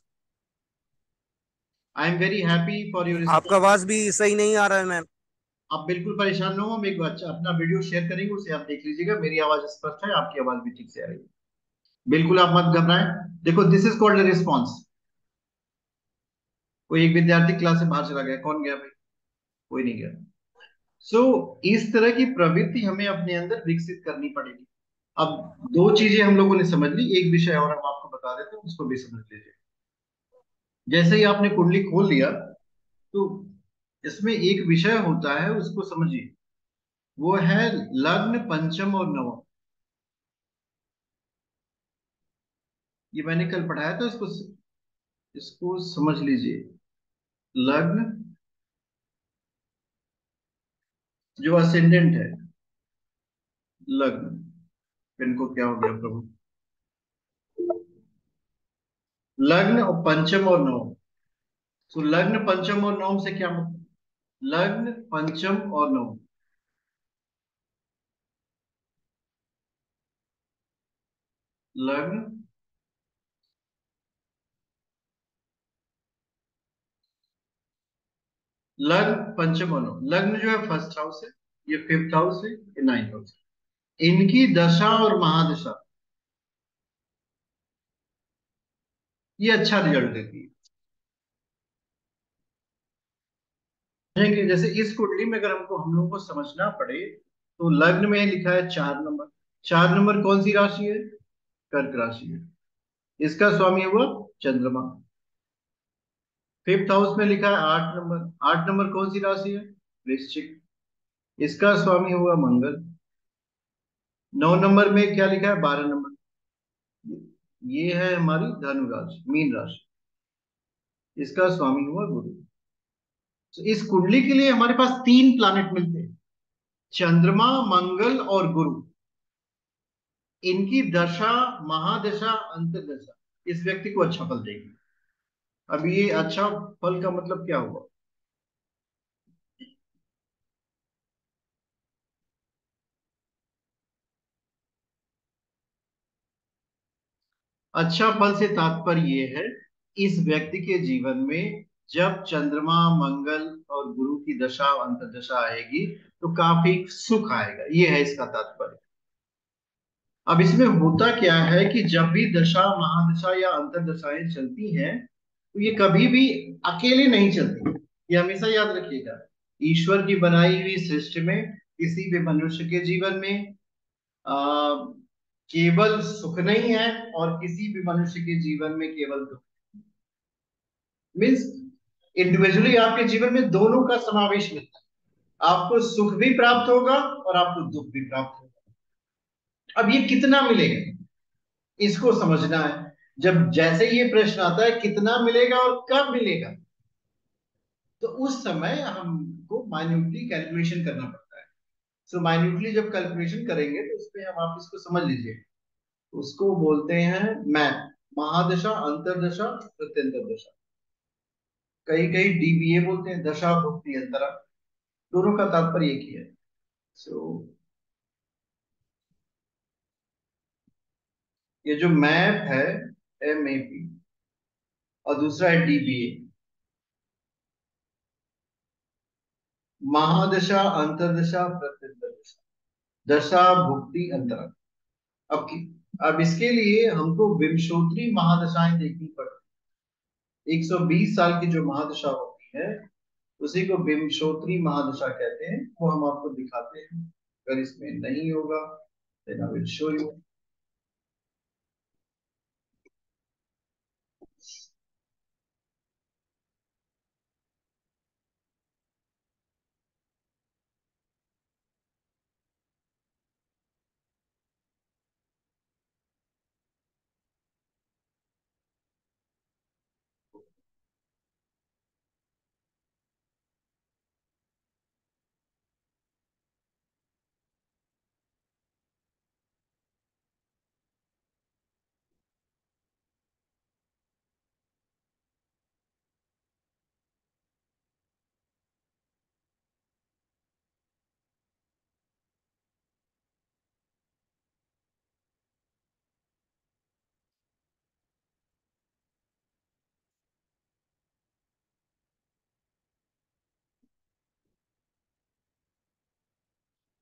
I am very happy for your आपका response. आवाज भी सही नहीं आ रहा है मैम। आप बिल्कुल परेशान ना हो, हम एक अच्छा अपना वीडियो शेयर करेंगे, उसे आप देख लीजिएगा। मेरी आवाज स्पष्ट है, आपकी आवाज भी ठीक से आ रही है। बिल्कुल आप मत घबराएं। देखो, दिस इज कॉल्ड रिस्पॉन्स। कोई एक विद्यार्थी क्लास से बाहर चला गया, कौन गया भाई? कोई नहीं गया। सो इस तरह की प्रवृत्ति हमें अपने अंदर विकसित करनी पड़ेगी। अब दो चीजें हम लोगों ने समझ ली, एक विषय और हम आपको बता देते हैं, उसको भी समझ लीजिए। जैसे ही आपने कुंडली खोल लिया तो इसमें एक विषय होता है, उसको समझिए। वो है लग्न, पंचम और नवम। ये मैंने कल पढ़ाया था, इसको इसको समझ लीजिए। लग्न जो असेंडेंट है, लग्न, इनको क्या हो गया प्रभु, लग्न और पंचम और नवम। तो लग्न, पंचम और नवम से क्या मतलब, लग्न, पंचम और नवम। लग्न, लग्न, पंचम और नवम। लग्न जो है फर्स्ट हाउस है, ये फिफ्थ हाउस है, ये नाइन्थ हाउस है। इनकी दशा और महादशा ये अच्छा रिजल्ट देती है। समझेंगे? जैसे इस कुंडली में अगर हमको हम लोगों को समझना पड़े तो लग्न में लिखा है 4 नंबर। 4 नंबर कौन सी राशि है, कर्क राशि है। इसका स्वामी हुआ चंद्रमा। फिफ्थ हाउस में लिखा है 8 नंबर। 8 नंबर कौन सी राशि है, वृश्चिक। इसका स्वामी हुआ मंगल। 9 नंबर में क्या लिखा है, 12 नंबर। ये है हमारी धनु राशि, मीन राशि। इसका स्वामी हुआ गुरु। तो इस कुंडली के लिए हमारे पास 3 प्लैनेट मिलते हैं, चंद्रमा, मंगल और गुरु। इनकी दशा, महादशा, अंतर्दशा इस व्यक्ति को अच्छा फल देगी। अब ये अच्छा फल का मतलब क्या हुआ, अच्छा फल से तात्पर्य ये है, इस व्यक्ति के जीवन में जब चंद्रमा, मंगल और गुरु की दशा अंतर्दशा आएगी तो काफी सुख आएगा, ये है इसका तात्पर्य। अब इसमें होता क्या है कि जब भी दशा, महादशा या अंतर्दशाएं चलती हैं तो ये कभी भी अकेले नहीं चलती, ये हमेशा याद रखिएगा। ईश्वर की बनाई हुई सृष्टि में किसी भी मनुष्य के जीवन में आ, केवल सुख नहीं है और किसी भी मनुष्य के जीवन में केवल दुख। मीन्स इंडिविजुअली आपके जीवन में दोनों का समावेश मिलता है, आपको सुख भी प्राप्त होगा और आपको दुख भी प्राप्त होगा। अब ये कितना मिलेगा, इसको समझना है। जब जैसे ये प्रश्न आता है कितना मिलेगा और कब मिलेगा, तो उस समय हमको माइन्यूटली कैलकुलेशन करना पड़ता है। सो माइन्यूटली जब कैलकुलेशन करेंगे तो उसमें हम, आप इसको समझ लीजिए, उसको बोलते हैं मैथ, महादशा, अंतरदशा, प्रत्यंतर दशा। कई कई डीबीए बोलते हैं, दशा भुक्ति अंतरा। दोनों का तात्पर्य एक ही है। सो ये जो मैथ है, MAP, और दूसरा है डीबीए, महादशा, अंतरदशा, प्रत्यंतर दशा, दशा भुक्ति अंतरा। अब अब इसके लिए हमको विंशोत्तरी महादशाएं देखनी पड़ती। 120 साल की जो महादशा होती है उसी को विंशोत्तरी महादशा कहते हैं। वो हम आपको दिखाते हैं, अगर इसमें नहीं होगा then I will show you।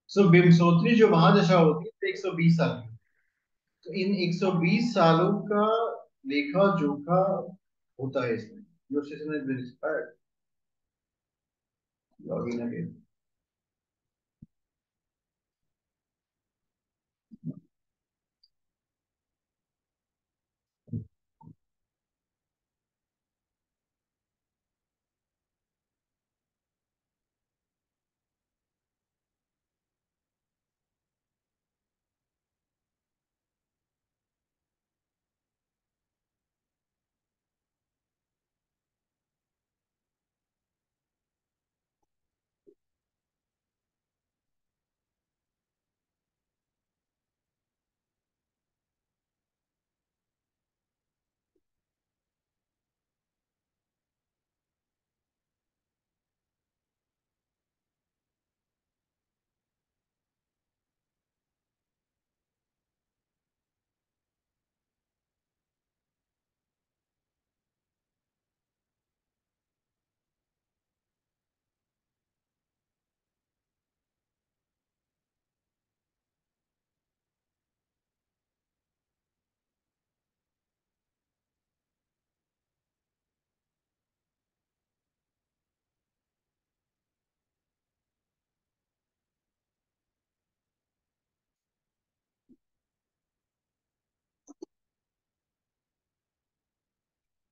सो विंशोत्तरी जो महादशा होती है 120 साल की। तो इन 120 सालों का लेखा जोखा होता है इसमें। Your session has been expired, log in again।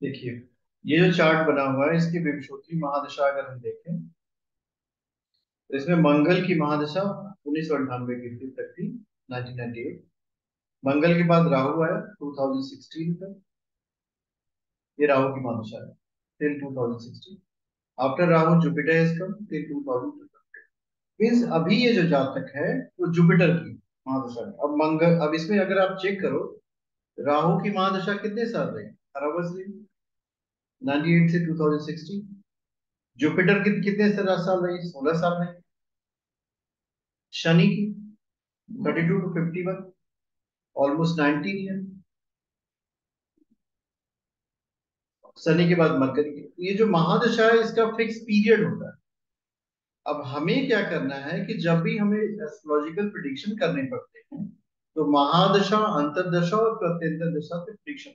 देखिए, ये जो चार्ट बना हुआ है इसकी विंशोत्तरी महादशा अगर हम देखें तो इसमें मंगल की महादशा 1998 की तक थी, 1998। मंगल के बाद राहु आया 2016 तक, ये राहु की महादशा है till 2016। After Rahu Jupiter has come till 2000। Means अभी ये जो जातक है वो जुपिटर की महादशा है। अब मंगल, अब इसमें अगर आप चेक करो, राहु की महादशा कितने साल रही? 18 वर्ष रही, 98 से 2016। जुपिटर की कितने साल रही? 16 साल रही। शनि की 32 टू 51, ऑलमोस्ट 19 ईयर। शनि के बाद मरकरी की। ये जो महादशा है इसका फिक्स पीरियड होता है। अब हमें क्या करना है कि जब भी हमें एस्ट्रोलॉजिकल प्रिडिक्शन करने पड़ते हैं तो महादशा, अंतरदशा और प्रत्यंतर दशा से प्रिडिक्शन।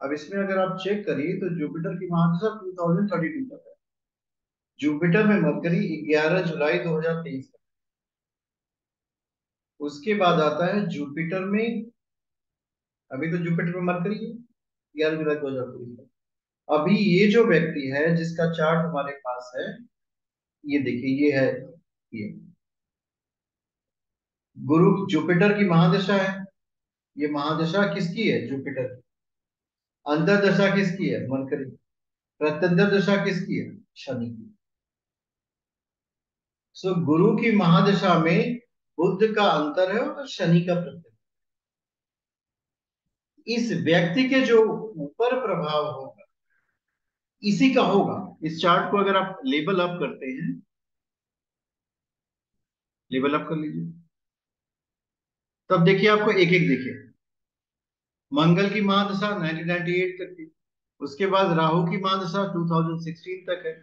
अब इसमें अगर आप चेक करिए तो जुपिटर की महादशा 2032 तक है। जुपिटर में मरकरी 11 जुलाई 2023 तक। उसके बाद आता है जुपिटर में, अभी तो जुपिटर में मरकरी है 11 जुलाई 2023 तक। अभी ये जो व्यक्ति है जिसका चार्ट हमारे पास है, ये देखिए, ये है, ये गुरु जुपिटर की महादशा है। ये महादशा किसकी है? जुपिटर की। अंतरदशा किसकी है? मरकरी। प्रत्यंतर दशा किसकी है? शनि की। सो गुरु की महादशा में बुध का अंतर है और शनि का प्रत्यंतर। इस व्यक्ति के जो ऊपर प्रभाव होगा इसी का होगा। इस चार्ट को अगर आप लेबल अप करते हैं, लेबल अप कर लीजिए, तब देखिए आपको एक एक देखिए। मंगल की महादशा 1998 तक थी, उसके बाद राहु की महादशा 2016 तक है,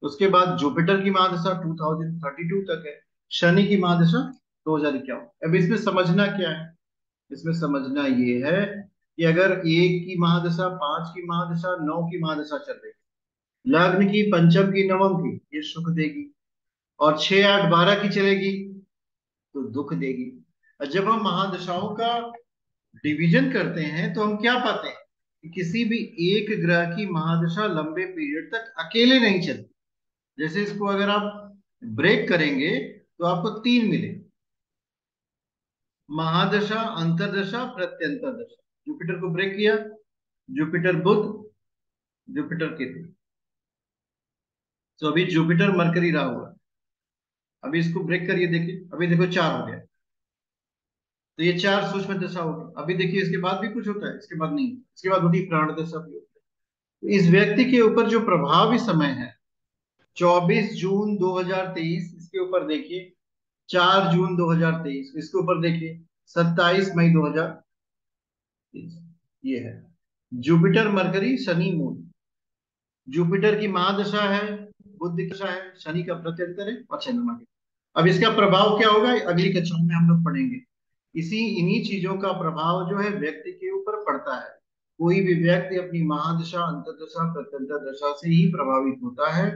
उसके बाद जुपिटर की महादशा 2032 तक है, शनि की महादशा 2051। अब इसमें समझना क्या है? इसमें समझना ये है कि अगर एक की महादशा, पांच की महादशा, नौ की महादशा चल रही है, लग्न की, पंचम की, नवम की, ये सुख देगी, और 6, 8, 12 की चलेगी तो दुख देगी। और जब हम महादशाओं का डिवीजन करते हैं तो हम क्या पाते हैं कि किसी भी एक ग्रह की महादशा लंबे पीरियड तक अकेले नहीं चलती। जैसे इसको अगर आप ब्रेक करेंगे तो आपको 3 मिले, महादशा, अंतरदशा, प्रत्यंतर दशा। जुपिटर को ब्रेक किया, जुपिटर बुध, जुपिटर केतु। तो अभी जुपिटर मरकरी रहा हुआ, अभी इसको ब्रेक करिए, देखिए अभी देखो 4 हो गया। तो ये 4 सूक्ष्म दशा हो गई। अभी देखिए इसके बाद भी कुछ होता है, इसके बाद नहीं, इसके बाद होती प्राण दशा भी होती है। तो इस व्यक्ति के ऊपर जो प्रभावी समय है 24 जून 2023, इसके ऊपर देखिए 4 जून 2023, इसके ऊपर देखिए 27 मई 2023। ये है Jupiter mercury Shani moon. Jupiter की महादशा है, बुध की दशा है, शनि का प्रत्यंतर है और चंद्रमा की। अब इसका प्रभाव क्या होगा अगली कक्षाओं में हम लोग पढ़ेंगे। इन्हीं चीजों का प्रभाव जो है व्यक्ति के ऊपर पड़ता है। कोई भी व्यक्ति अपनी महादशा, अंतर्दशा, प्रत्यंतर दशा से ही प्रभावित होता है,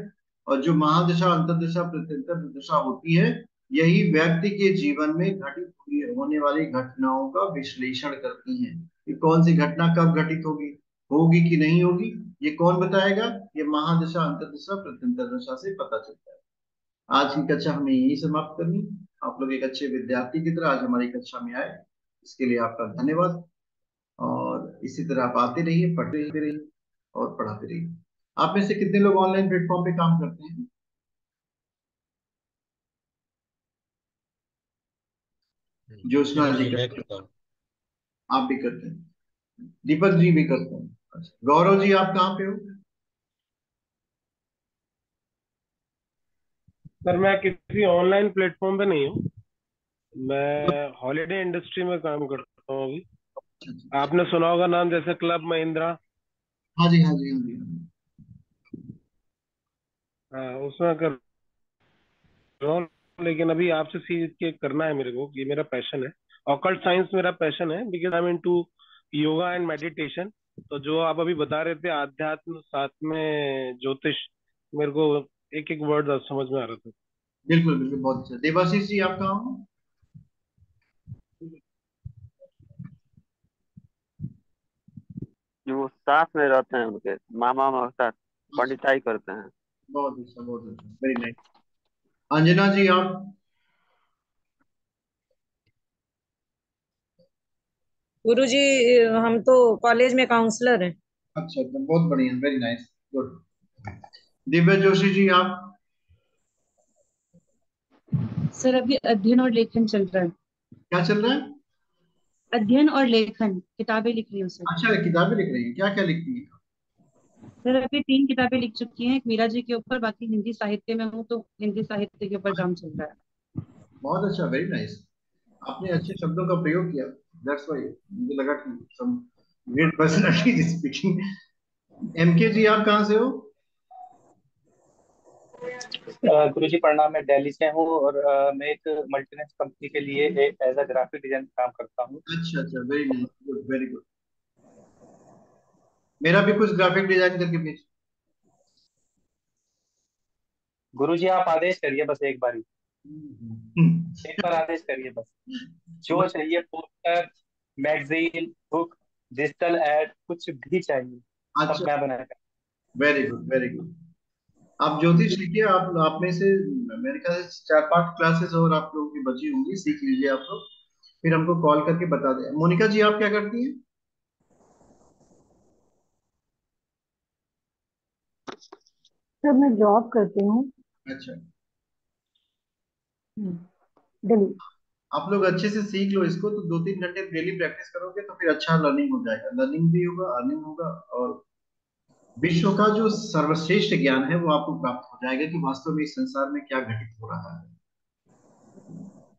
और जो महादशा, अंतर्दशा, प्रत्यंतर दशा होती है यही व्यक्ति के जीवन में घटित होने वाली घटनाओं का विश्लेषण करती हैं कि कौन सी घटना कब घटित होगी, होगी कि नहीं होगी, ये कौन बताएगा? ये महादशा, अंतर्दशा, प्रत्यंतर दशा से पता चलता है। आज की कक्षा हमें यही समाप्त करनी। आप लोग एक अच्छे विद्यार्थी की तरह आज हमारी कक्षा में आए, इसके लिए आपका धन्यवाद। और इसी तरह आप आते रहिए, पढ़ते रहिए और पढ़ाते रहिए। आप में से कितने लोग ऑनलाइन प्लेटफॉर्म पे काम करते हैं? ज्योत्सना जी मैं करते करता हूँ। हैं, आप भी करते हैं, दीपक जी भी करते हैं। अच्छा, गौरव जी आप कहाँ पे हो? सर मैं किसी ऑनलाइन प्लेटफॉर्म पे नहीं हूँ। मैं हॉलीडे इंडस्ट्री में काम करता हूँ अभी। आपने सुना होगा नाम, जैसे क्लब महिंद्रा। हाँ जी, हाँ जी, हाँ जी, हाँ जी। हाँ, उसमें कर रहा हूँ। लेकिन अभी आपसे सीख के करना है मेरे को, ये मेरा पैशन है। ऑकल्ट साइंस मेरा पैशन है, because I am into yoga and meditation. तो जो आप अभी बता रहे थे आध्यात्म साथ में ज्योतिष, मेरे को एक एक वर्ड समझ में आ रहा था। बिल्कुल बिल्कुल, बहुत अच्छा। देवाशीष जी आप कहाँ हो? वो साथ में रहते हैं, उनके मामा मामा के साथ पंडिताई करते हैं। बहुत अच्छा, वेरी नाइस। अंजना जी आप? गुरुजी, हम तो कॉलेज में काउंसलर हैं। अच्छा अच्छा, बहुत बढ़िया, very nice, good. Divya Joshi ji आप? सर अभी अध्ययन और लेखन चल रहा है। क्या चल रहा है? अध्ययन और लेखन, किताबें लिख रही हूँ सर। अच्छा, किताबें लिख रही हैं, क्या क्या लिखती हैं? सर अभी 3 किताबें लिख चुकी हैं, एक मीरा जी के ऊपर, बाकी हिंदी साहित्य में हूँ तो हिंदी साहित्य के ऊपर काम चल रहा है। बहुत अच्छा, वेरी नाइस। आपने अच्छे शब्दों का प्रयोग किया, दैट्स व्हाई मुझे लगा कि some great personality is speaking. MK ji आप कहाँ से हो? गुरुजी प्रणाम, मैं दिल्ली से हूँ और मैं एक मल्टीनेशनल कंपनी के लिए एज अ ग्राफिक डिजाइन काम करता हूँ। अच्छा अच्छा, very nice, good, very good. मेरा भी कुछ ग्राफिक डिजाइन करके भेज। गुरुजी आप आदेश करिए बस एक बारी, एक बार आदेश करिए बस। जो चाहिए, poster, magazine, book, digital ad, कुछ भी चाहिए, सब अच्छा, मैं बनाएगा। Very good, very good. आप ज्योतिष सीखिए, आप में से मेरे ख्याल से 4-5 क्लासेस और आप लोगों की बची होंगी, सीख लीजिए आप लोग, फिर हमको कॉल करके बता दें। मोनिका जी आप क्या करती हैं? सर मैं जॉब करती हूँ। अच्छा, दिल्ली। आप लोग अच्छे से सीख लो इसको, तो 2-3 घंटे डेली प्रैक्टिस करोगे तो फिर अच्छा लर्निंग हो जाएगा, लर्निंग भी होगा, अर्निंग होगा, और विश्व का जो सर्वश्रेष्ठ ज्ञान है वो आपको प्राप्त हो जाएगा कि वास्तव में इस संसार में क्या घटित हो रहा है।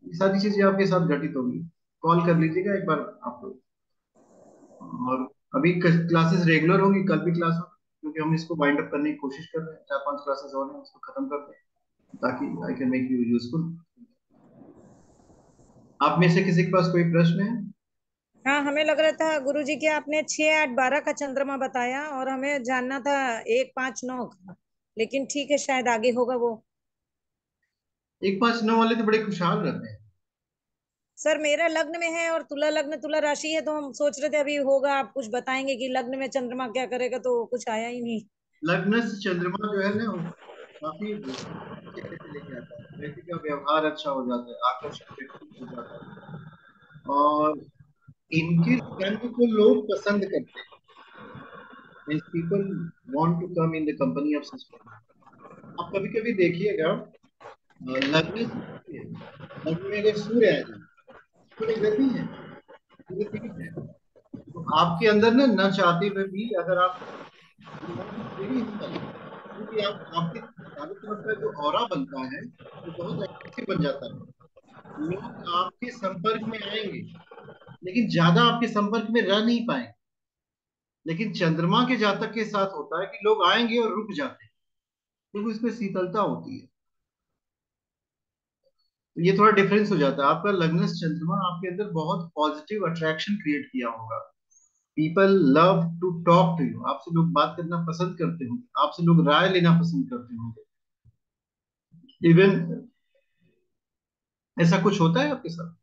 ये सारी चीजें आपके साथ घटित होंगी। कॉल कर लीजिएगा एक बार आप लोग। और अभी क्लासेस रेगुलर होंगी, कल भी क्लास होगी, क्योंकि हम इसको वाइंड अप करने की कोशिश कर रहे हैं, 4-5 क्लासेस और हैं, उसको खत्म कर दें ताकि I can make you useful. आप में से किसी के पास कोई प्रश्न है? हाँ, हमें लग रहा था गुरुजी कि आपने 6, 8, 12 का चंद्रमा बताया और हमें जानना था 1, 5, 9 का, लेकिन ठीक है, शायद आगे होगा वो। 1, 5, 9 वाले तो बड़े खुशहाल रहते हैं। सर मेरा लग्न में है और तुला लग्न तुला राशि है, तो हम सोच रहे थे अभी होगा, आप कुछ बताएंगे कि लग्न में चंद्रमा क्या करेगा, तो कुछ आया ही नहीं। लग्न से चंद्रमा जो है ना, वो काफी अच्छे से लेके आता है, व्यक्ति का व्यवहार अच्छा हो जाता है, आकर्षक व्यक्ति हो जाता है, और इनके संग को लोग पसंद करते हैं। Means people want to come in the company of such. आप कभी कभी देखिएगा, लग्न से लग्न में अगर सूर्य आ जाए, सूर्य गति है, सूर्य तीर्थ है, तो आपके अंदर ना न चाहते हुए भी अगर आप वेरी हिम्मत, क्योंकि आप आपके चारों तरफ का जो ऑरा बनता है वो बहुत अट्रैक्टिव बन जाता है। लोग आपके संपर्क में आएंगे, लेकिन ज्यादा आपके संपर्क में रह नहीं पाएंगे। लेकिन चंद्रमा के जातक के साथ होता है कि लोग आएंगे और रुक जाते हैं, क्योंकि उसमें शीतलता होती है। तो ये थोड़ा डिफरेंस हो जाता है। आपका लग्न चंद्रमा आपके अंदर बहुत पॉजिटिव अट्रैक्शन क्रिएट किया होगा। People love to talk to you, आपसे लोग बात करना पसंद करते होंगे, आपसे लोग राय लेना पसंद करते होंगे। इवन ऐसा कुछ होता है आपके साथ?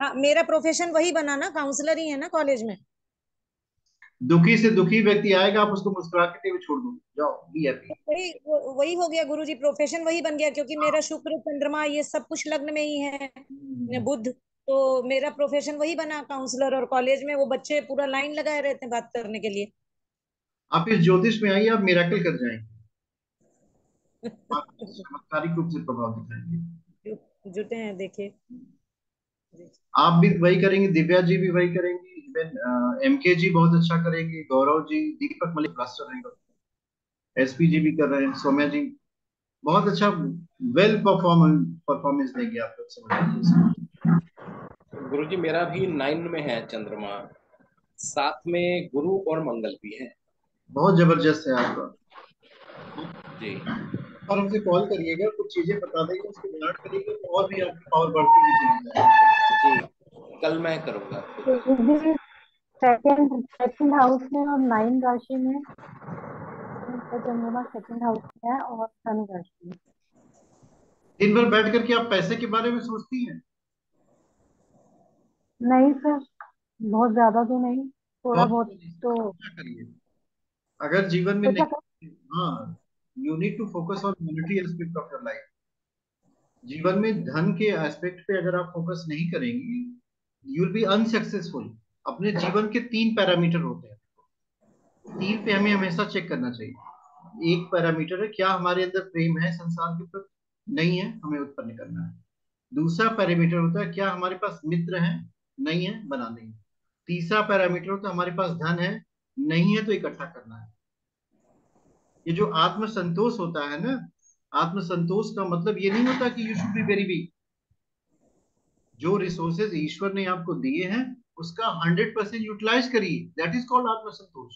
हाँ, मेरा प्रोफेशन वही बना ना, काउंसलर ही है ना कॉलेज में। दुखी से दुखी व्यक्ति आएगा, आप उसको मुस्कुरा के भी छोड़ दोगे, जाओ बी हैप्पी। वही हो गया गुरुजी, प्रोफेशन वही बन गया, क्योंकि मेरा शुक्र चंद्रमा ये सब कुछ लग्न में ही है, बुध, तो मेरा प्रोफेशन वही बना काउंसलर, और कॉलेज में वो बच्चे पूरा लाइन लगाए रहते हैं बात करने के लिए। आप इस ज्योतिष में आइए, आप मिराकल कर जाएंगे, आप चमत्कारिक रूप से प्रभाव दिखाएंगे। जुटे हैं, देखिए। आप भी वही करेंगे, दिव्या जी भी वही करेंगी, इवन एमके जी बहुत अच्छा करेंगे, गौरव जी, दीपक मलिक मास्टर रहेंगे, एसपी जी भी कर रहे हैं, सौम्या जी बहुत अच्छा वेल परफॉर्मेंस देंगे आप लोग, समझ लीजिए। गुरुजी मेरा भी 9 में है चंद्रमा, साथ में गुरु और मंगल भी है। बहुत जबरदस्त है आपका। जी और हमसे कॉल करिएगा, कुछ चीजें बता देंगे, उसको ध्यान करिएगा तो और भी आपकी पावर बढ़ती हुई चली जाएगी। जी, कल मैं करूंगा। मुझे सेकंड सेकंड हाउस में और 9 राशि में, उनका चंद्रमा सेकंड हाउस में है और सन राशि में। दिन भर बैठ करके आप पैसे के बारे में सोचती हैं? नहीं सर, बहुत ज्यादा तो नहीं, थोड़ा बहुत बहुत तो क्या करिए अगर जीवन में सोचा नहीं। हाँ, you need to focus on monetary aspect of your life. जीवन में धन के एस्पेक्ट पे अगर आप फोकस नहीं करेंगे, यू विल बी अनसक्सेसफुल। अपने जीवन के 3 पैरामीटर होते हैं, 3 पे हमें हमेशा चेक करना चाहिए। एक पैरामीटर है क्या हमारे अंदर प्रेम है संसार के प्रति, नहीं है हमें उत्पन्न करना है। दूसरा पैरामीटर होता है क्या हमारे पास मित्र हैं, नहीं है बनाने हैं। तीसरा पैरामीटर होता है हमारे पास धन है, नहीं है तो इकट्ठा करना है। ये जो आत्म संतोष होता है ना, आत्म संतोष का मतलब ये नहीं होता कि you should be very weak. जो रिसोर्सेज ईश्वर ने आपको दिए हैं उसका 100% यूटिलाइज करिए, दैट इज कॉल्ड आत्म संतोष।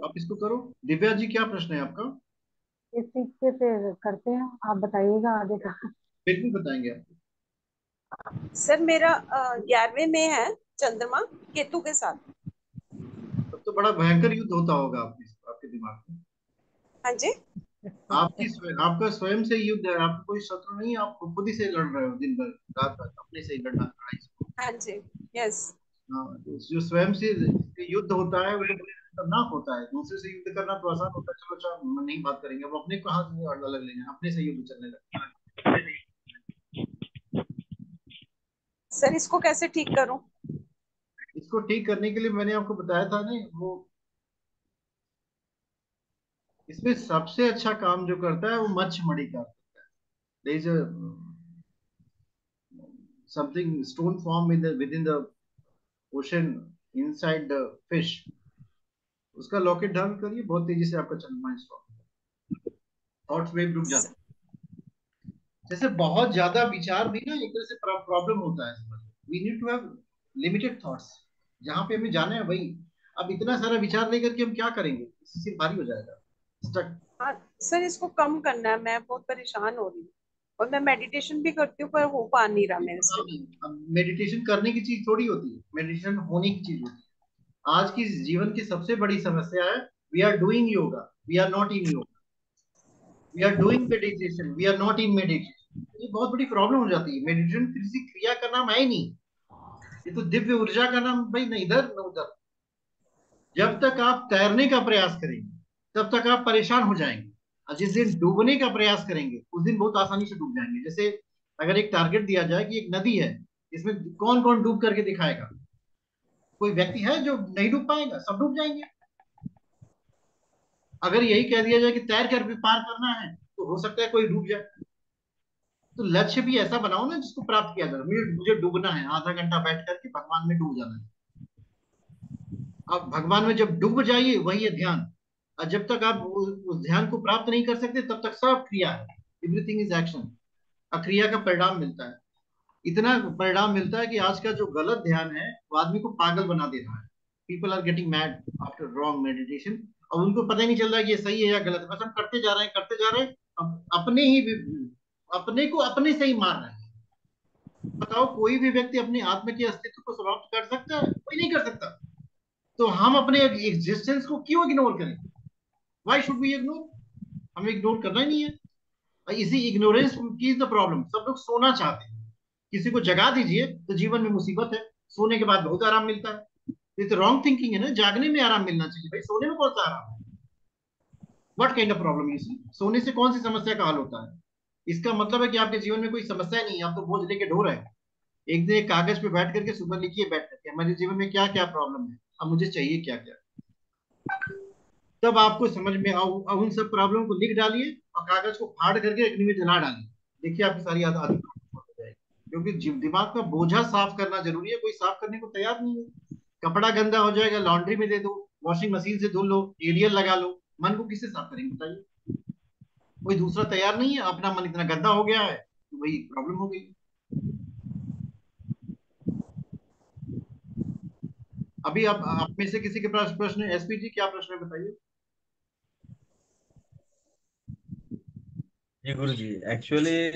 आप इसको करो। दिव्या जी क्या प्रश्न है आपका? इस चीज पे फिर करते हैं, आप बताइएगा आगे का। बिल्कुल बताएंगे आपको। सर मेरा 11वें में है चंद्रमा केतु के साथ। तब तो बड़ा भयंकर युद्ध होता होगा आपके दिमाग में। हाँ जी। आपका स्वयं से युद्ध है, आपको कोई शत्रु नहीं है, आप खुद ही से लड़ रहे हो दिन भर रात भर, अपने से ही लड़ना लड़ाई से। हाँ जी। यस। हाँ, तो जो स्वयं से युद्ध होता है वो तो बड़ा खतरनाक होता है। दूसरे से युद्ध करना तो आसान होता है, चलो अच्छा नहीं बात करेंगे, अब अपने कहाँ से अलग लेंगे, अपने से युद्ध चलने लगता है। सर इसको कैसे ठीक करूं? इसको ठीक करने के लिए मैंने आपको बताया था ना, वो इसमें सबसे अच्छा काम जो करता है वो मच्छमणि का करता है। There is a something stone form within the ocean inside the fish, उसका लॉकेट डाउन करिए, बहुत तेजी से आपका चंद्रमा स्टॉप, थॉट्स वेव रुक जाते हैं। जैसे बहुत ज्यादा विचार भी ना एक तरह से प्रॉब्लम होता है। We need to have limited thoughts, जहां पे हमें जाना है वही। अब इतना सारा विचार लेकर के हम क्या करेंगे, इससे सिर भारी हो जाएगा, स्टक। हाँ सर इसको कम करना है, मैं बहुत परेशान हो रही हूँ और मैं मेडिटेशन भी करती हूँ पर हो पा नहीं रहा मेरे से। मेडिटेशन करने की चीज थोड़ी होती है, मेडिटेशन होने की चीज होती है। आज की जीवन की सबसे बड़ी समस्या है we are doing yoga, we are not in yoga. We are doing meditation, we are not in meditation. ये बहुत बड़ी प्रॉब्लम हो जाती है। मेडिटेशन किसी क्रिया का नाम है ही नहीं, ये तो दिव्य ऊर्जा का नाम भाई, न इधर न उधर। जब तक आप तैरने का प्रयास करेंगे तब तक आप परेशान हो जाएंगे, और जिस दिन डूबने का प्रयास करेंगे उस दिन बहुत आसानी से डूब जाएंगे। जैसे अगर एक टारगेट दिया जाए कि एक नदी है, इसमें कौन कौन डूब करके दिखाएगा, कोई व्यक्ति है जो नहीं डूब पाएगा? सब डूब जाएंगे। अगर यही कह दिया जाए कि तैर कर भी पार करना है तो हो सकता है कोई डूब जाए। तो लक्ष्य भी ऐसा बनाओ ना जिसको प्राप्त किया जाए। मुझे डूबना है, आधा घंटा बैठ करके भगवान में डूब जाना है। अब भगवान में जब डूब जाइए वही है ध्यान। और जब तक आप उस ध्यान को प्राप्त नहीं कर सकते तब तक सब क्रिया है, एवरीथिंग इज एक्शन। अक्रिया का परिणाम मिलता है। इतना परिणाम मिलता है कि आज का जो गलत ध्यान है वो आदमी को पागल बना दे रहा है। People are getting mad after wrong meditation, और उनको पता ही नहीं चल रहा है कि ये सही है या गलत है। बस हम करते जा रहे हैं करते जा रहे हैं, अपने को अपने से ही मार रहे हैं। बताओ कोई भी व्यक्ति अपने आत्म के अस्तित्व को समाप्त कर सकता है? कोई नहीं कर सकता। तो हम अपने एग्जिस्टेंस को क्यों इग्नोर करें? Why should we ignore? हमें इग्नोर करना ही नहीं है। और इसी इग्नोरेंस की इज द प्रॉब्लम। सब लोग सोना चाहते हैं, किसी को जगा दीजिए तो जीवन में मुसीबत है। सोने के बाद बहुत आराम मिलता है। ये तो रॉन्ग थिंकिंग है ना, जागने में आराम मिलना चाहिए भाई, सोने में कौन सा आराम है? What kind of problem you see? सोने से कौन सी समस्या का हल होता है? इसका मतलब है कि आपके जीवन में कोई समस्या नहीं है, आप तो बोझ लेके ढो रहे हैं। एक दिन एक कागज पे बैठ करके सुबह लिखिए बैठ करके हमारे जीवन में क्या क्या प्रॉब्लम है, अब मुझे चाहिए क्या क्या। तब आपको समझ में आओ। अब उन सब प्रॉब्लम को लिख डालिए और कागज को फाड़ करके अग्नि में जला डालिए। देखिए आपकी सारी आदत हो जाएगी। क्योंकि दिमाग का बोझा साफ करना जरूरी है, कोई साफ करने को तैयार नहीं है। कपड़ा गंदा हो जाएगा, लॉन्ड्री में दे दो, वॉशिंग मशीन से धुल लो, एरियल लगा लो। मन को किससे साफ करेंगे बताइए? कोई दूसरा तैयार नहीं है। अपना मन इतना गंदा हो गया है तो वही प्रॉब्लम हो गई। अभी आप में से किसी के पास प्रश्न है? एसपी जी क्या प्रश्न है बताइए। जी गुरु जी, एक्चुअली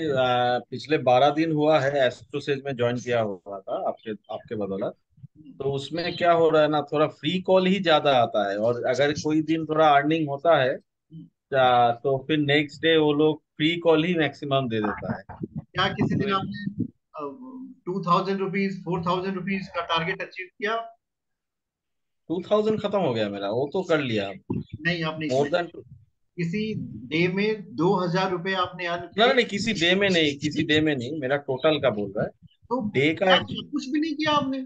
पिछले 12 दिन हुआ है एस्ट्रोसेज में ज्वाइन किया हुआ था आपके आपके बदौलत। तो उसमें क्या हो रहा है ना, थोड़ा फ्री कॉल ही ज्यादा आता है, और अगर कोई दिन थोड़ा अर्निंग होता है तो फिर नेक्स्ट डे वो लोग फ्री कॉल ही मैक्सिमम दे देता है। क्या किसी दिन आपने ₹2000 ₹4000 का टारगेट अचीव किया? 2000 खत्म हो गया मेरा, वो तो कर लिया। नहीं, आपने मोर देन किसी डे में ₹2000 आपने अर्न नहीं किए? नहीं, किसी डे में नहीं, किसी डे में नहीं, मेरा टोटल का बोल रहा है। तो डे का कुछ भी नहीं किया आपने?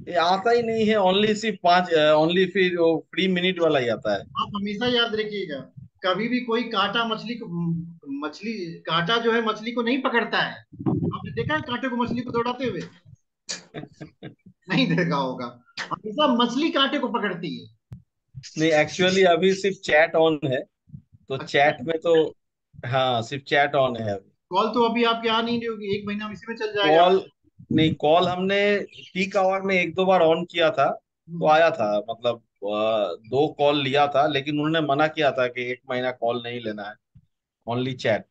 ये आता ही नहीं है, ओनली सिर्फ 5, ओनली फिर वो फ्री मिनट वाला ही आता है। आप हमेशा याद रखिएगा, कभी भी कोई कांटा मछली कांटा जो है मछली को नहीं पकड़ता है। आपने देखा है कांटे को मछली को दौड़ाते हुए? नहीं देखा होगा। हमेशा मछली कांटे को पकड़ती है। नहीं, एक्चुअली अभी सिर्फ चैट ऑन है, तो चैट में तो हाँ सिर्फ चैट ऑन है अभी। कॉल तो अभी आपके आ नहीं रही होगी, 1 महीना इसी में चल जाएगा। कॉल नहीं, कॉल हमने पीक आवर में 1-2 बार ऑन किया था, तो आया था, मतलब 2 कॉल लिया था, लेकिन उन्होंने मना किया था कि 1 महीना कॉल नहीं लेना है, only chat